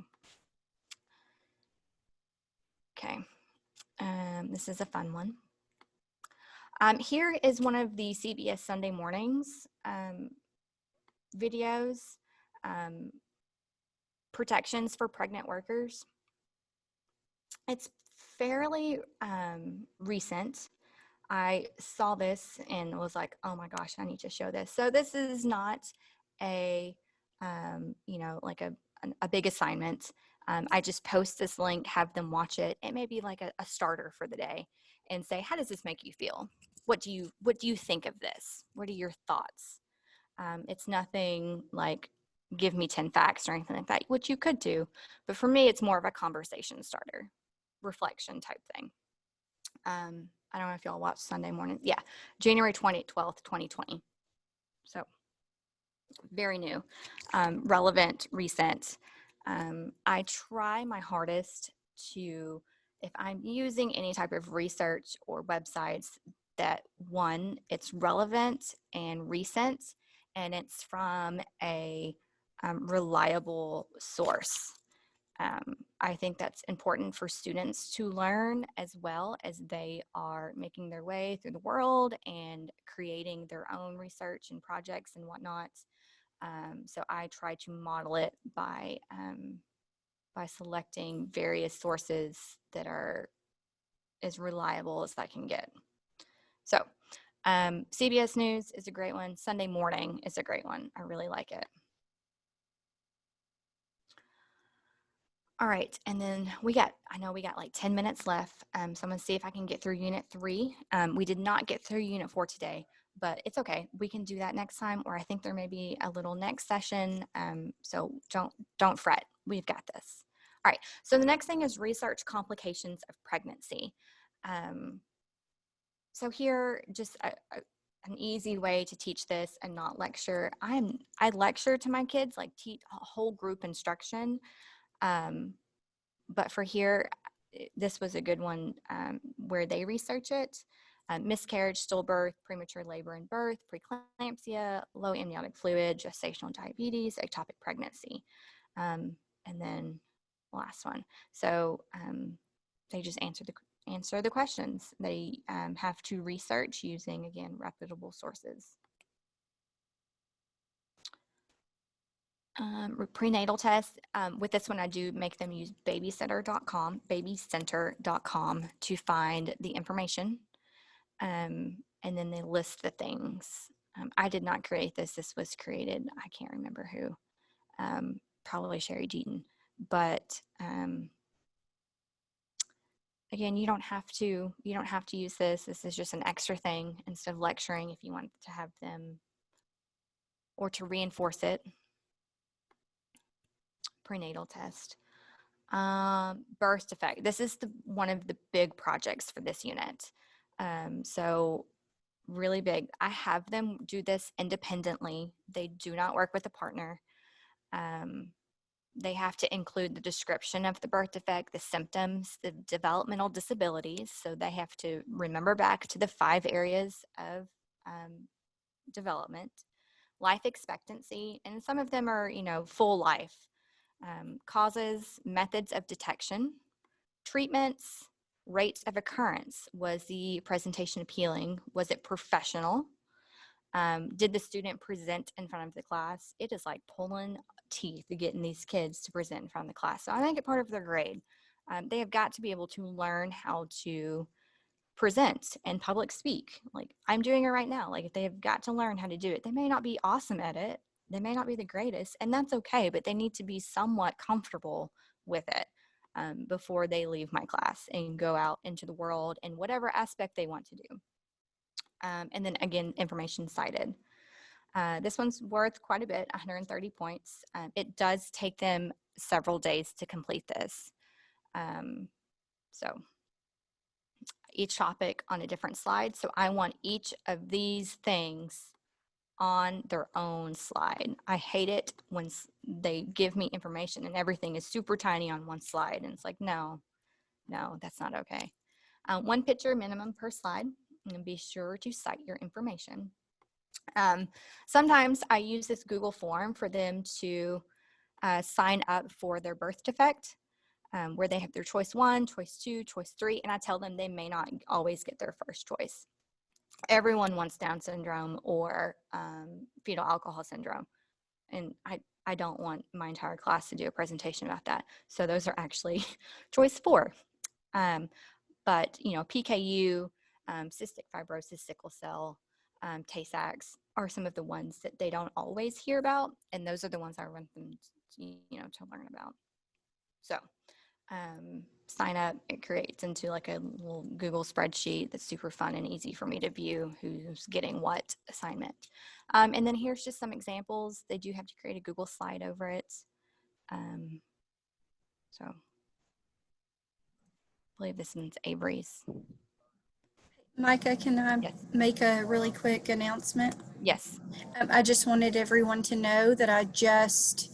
okay, this is a fun one. Here is one of the CBS Sunday Mornings videos, protections for pregnant workers. It's fairly recent. I saw this and was like, oh my gosh, I need to show this. So this is not a, you know, like a big assignment. I just post this link, have them watch it. It may be like a starter for the day and say, how does this make you feel? What do you think of this? What are your thoughts? It's nothing like give me 10 facts or anything like that, which you could do. But for me, it's more of a conversation starter, reflection type thing. I don't know if y'all watch Sunday morning. Yeah, January 12th, 2020. So very new, relevant, recent. I try my hardest to, if I'm using any type of research or websites, that one, it's relevant and recent, and it's from a reliable source. I think that's important for students to learn as well as they are making their way through the world and creating their own research and projects and whatnot. So I try to model it by selecting various sources that are as reliable as I can get. So CBS News is a great one. Sunday Morning is a great one. I really like it. All right, and then I know we got like 10 minutes left, so I'm gonna see if I can get through Unit 3. We did not get through Unit 4 today, but it's okay. We can do that next time, or I think there may be a little next session, so don't fret. We've got this. All right, so the next thing is research complications of pregnancy. So here, just an easy way to teach this and not lecture. I lecture to my kids, like teach a whole group instruction. But for here, this was a good one where they research it. Miscarriage, stillbirth, premature labor and birth, preeclampsia, low amniotic fluid, gestational diabetes, ectopic pregnancy. And then last one. So they just answer the questions. They have to research using, again, reputable sources. Prenatal tests. With this one, I do make them use babycenter.com to find the information. And then they list the things I did not create this. This was created. I can't remember who. Probably Sherry Deaton. But again, you don't have to use this. This is just an extra thing instead of lecturing if you want to have them or to reinforce it. Prenatal test. Birth defect. This is one of the big projects for this unit. So really big. I have them do this independently. They do not work with a partner. They have to include the description of the birth defect, the symptoms, the developmental disabilities. So they have to remember back to the 5 areas of development, life expectancy, and some of them are, full life. Causes, methods of detection, treatments, rates of occurrence. Was the presentation appealing? Was it professional? Did the student present in front of the class? It is like pulling teeth getting these kids to present in front of the class. So I make it part of their grade. They have got to be able to learn how to present and public speak. Like I'm doing it right now. Like if they have got to learn how to do it, they may not be awesome at it. They may not be the greatest, and that's okay, but they need to be somewhat comfortable with it before they leave my class and go out into the world in whatever aspect they want to do. And then again, information cited. This one's worth quite a bit, 130 points. It does take them several days to complete this. So each topic on a different slide. So I want each of these things on their own slide. I hate it when they give me information and everything is super tiny on one slide. And it's like, no, that's not okay. 1 picture minimum per slide, and be sure to cite your information. Sometimes I use this Google form for them to sign up for their birth defect, where they have their choice 1, choice 2, choice 3, and I tell them they may not always get their first choice. Everyone wants Down syndrome or fetal alcohol syndrome, and I don't want my entire class to do a presentation about that. So those are actually choice 4. But PKU, cystic fibrosis, sickle cell, Tay-Sachs are some of the ones that they don't always hear about, and those are the ones I want them to learn about. So sign up. It creates into like a little Google spreadsheet that's super fun and easy for me to view who's getting what assignment. And then here's just some examples. They do have to create a Google slide over it. So I believe this one's Avery's. Micah, can I Yes. make a really quick announcement? Yes. I just wanted everyone to know that I just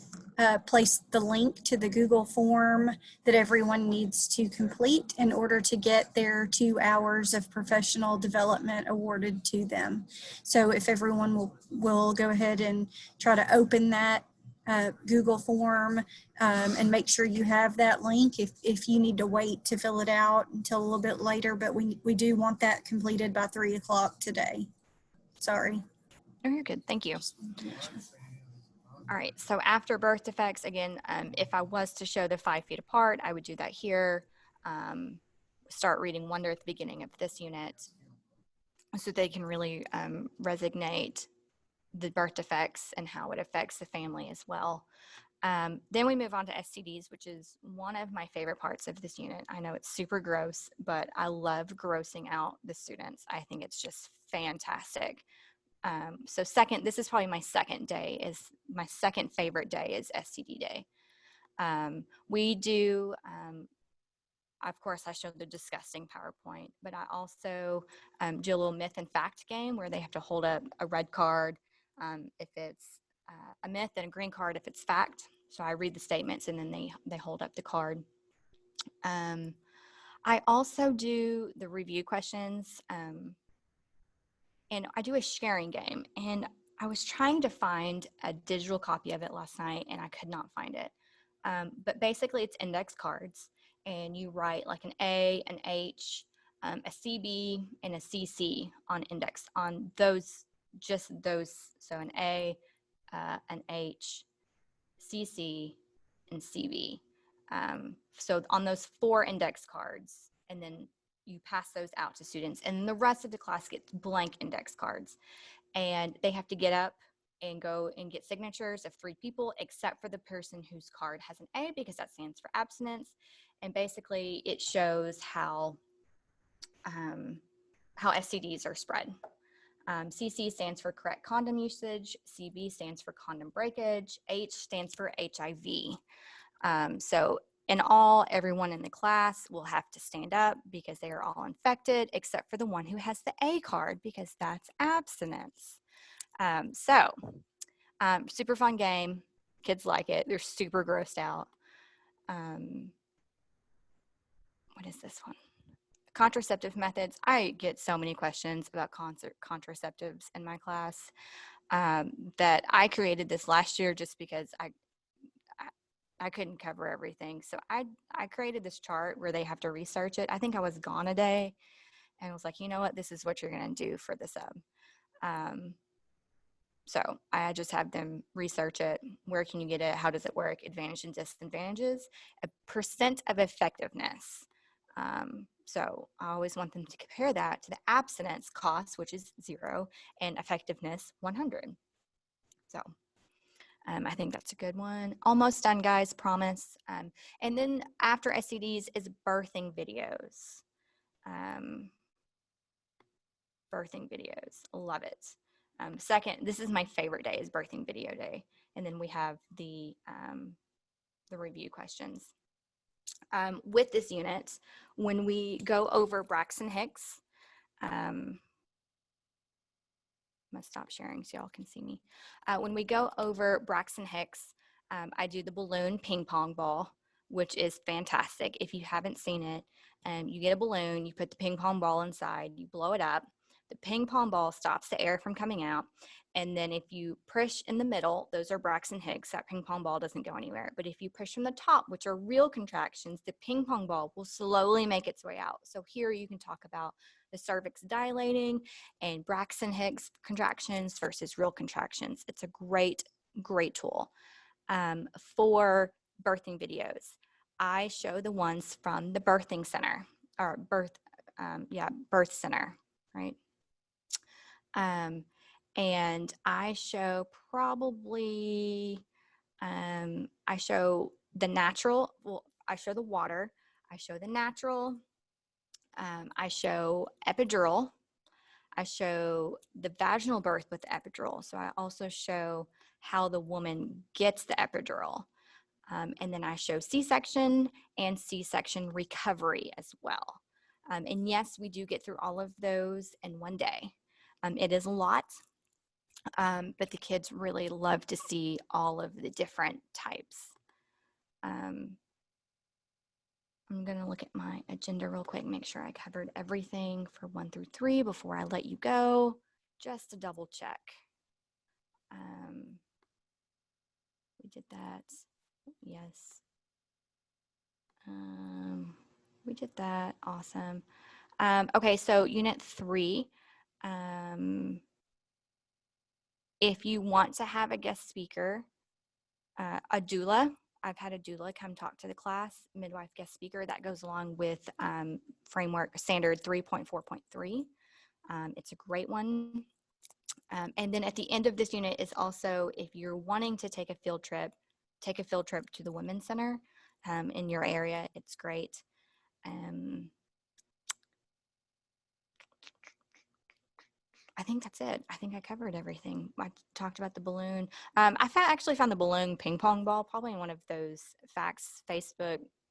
placed the link to the Google form that everyone needs to complete in order to get their 2 hours of professional development awarded to them. So if everyone will go ahead and try to open that Google form and make sure you have that link if you need to wait to fill it out until a little bit later, but we do want that completed by 3 o'clock today. Sorry. Oh, you're good. Thank you. All right. So after birth defects, again, if I was to show the 5 feet apart, I would do that here. Start reading Wonder at the beginning of this unit so they can really resonate the birth defects and how it affects the family as well. Then we move on to STDs, which is one of my favorite parts of this unit. I know it's super gross, but I love grossing out the students. I think it's just fantastic. So this is probably my second favorite day is STD day. We do, of course, I showed the disgusting PowerPoint, but I also do a little myth and fact game where they have to hold up a red card if it's a myth and a green card if it's fact. So I read the statements and then they hold up the card. I also do the review questions and I do a sharing game. And I was trying to find a digital copy of it last night and I could not find it. But basically it's index cards and you write like an A, an H, a CB, and a CC on index on those, just those. So an A, an H, CC, and CB. So on those 4 index cards, and then you pass those out to students, and the rest of the class gets blank index cards. and they have to get up and go and get signatures of 3 people, except for the person whose card has an A, because that stands for abstinence. And basically it shows how STDs are spread. CC stands for correct condom usage. CB stands for condom breakage. H stands for HIV. So in all, everyone in the class will have to stand up because they are all infected, except for the one who has the A card, because that's abstinence. Super fun game. Kids like it. They're super grossed out. What is this one? Contraceptive methods. I get so many questions about contraceptives in my class that I created this last year just because I couldn't cover everything. So I created this chart where they have to research it. I think I was gone a day and was like, you know what, this is what you're going to do for the sub. So I just have them research it. Where can you get it? How does it work? Advantages and disadvantages. A percent of effectiveness. So I always want them to compare that to the abstinence cost, which is 0, and effectiveness 100. So I think that's a good one. Almost done, guys, promise. And then after STDs is birthing videos. Birthing videos, love it. Second, this is my favorite day, is birthing video day. And then we have the review questions. With this unit, when we go over Braxton Hicks, I'm gonna stop sharing so y'all can see me. When we go over Braxton Hicks, I do the balloon ping pong ball, which is fantastic. If you haven't seen it, you get a balloon, you put the ping pong ball inside, you blow it up, the ping pong ball stops the air from coming out. And then if you push in the middle, those are Braxton Hicks, that ping pong ball doesn't go anywhere. But if you push from the top, which are real contractions, the ping pong ball will slowly make its way out. So here you can talk about the cervix dilating and Braxton Hicks contractions versus real contractions. It's a great, great tool. For birthing videos, I show the ones from the birthing center, or birth center, right? And I show probably, I show the natural, well, I show the water, I show the natural, I show epidural, I show the vaginal birth with the epidural. So I also show how the woman gets the epidural. And then I show C-section and C-section recovery as well. And yes, we do get through all of those in one day. It is a lot, but the kids really love to see all of the different types. I'm going to look at my agenda real quick, make sure I covered everything for 1 through 3 before I let you go, just to double check. We did that. Yes. We did that. Awesome. Okay, so unit 3. If you want to have a guest speaker, a doula, I've had a doula come talk to the class, midwife guest speaker, that goes along with framework standard 3.4.3. It's a great one. And then at the end of this unit is also, if you're wanting to take a field trip to the Women's Center in your area. It's great. I think that's it. I think I covered everything. I talked about the balloon. I actually found the balloon ping pong ball probably in one of those Facts Facebook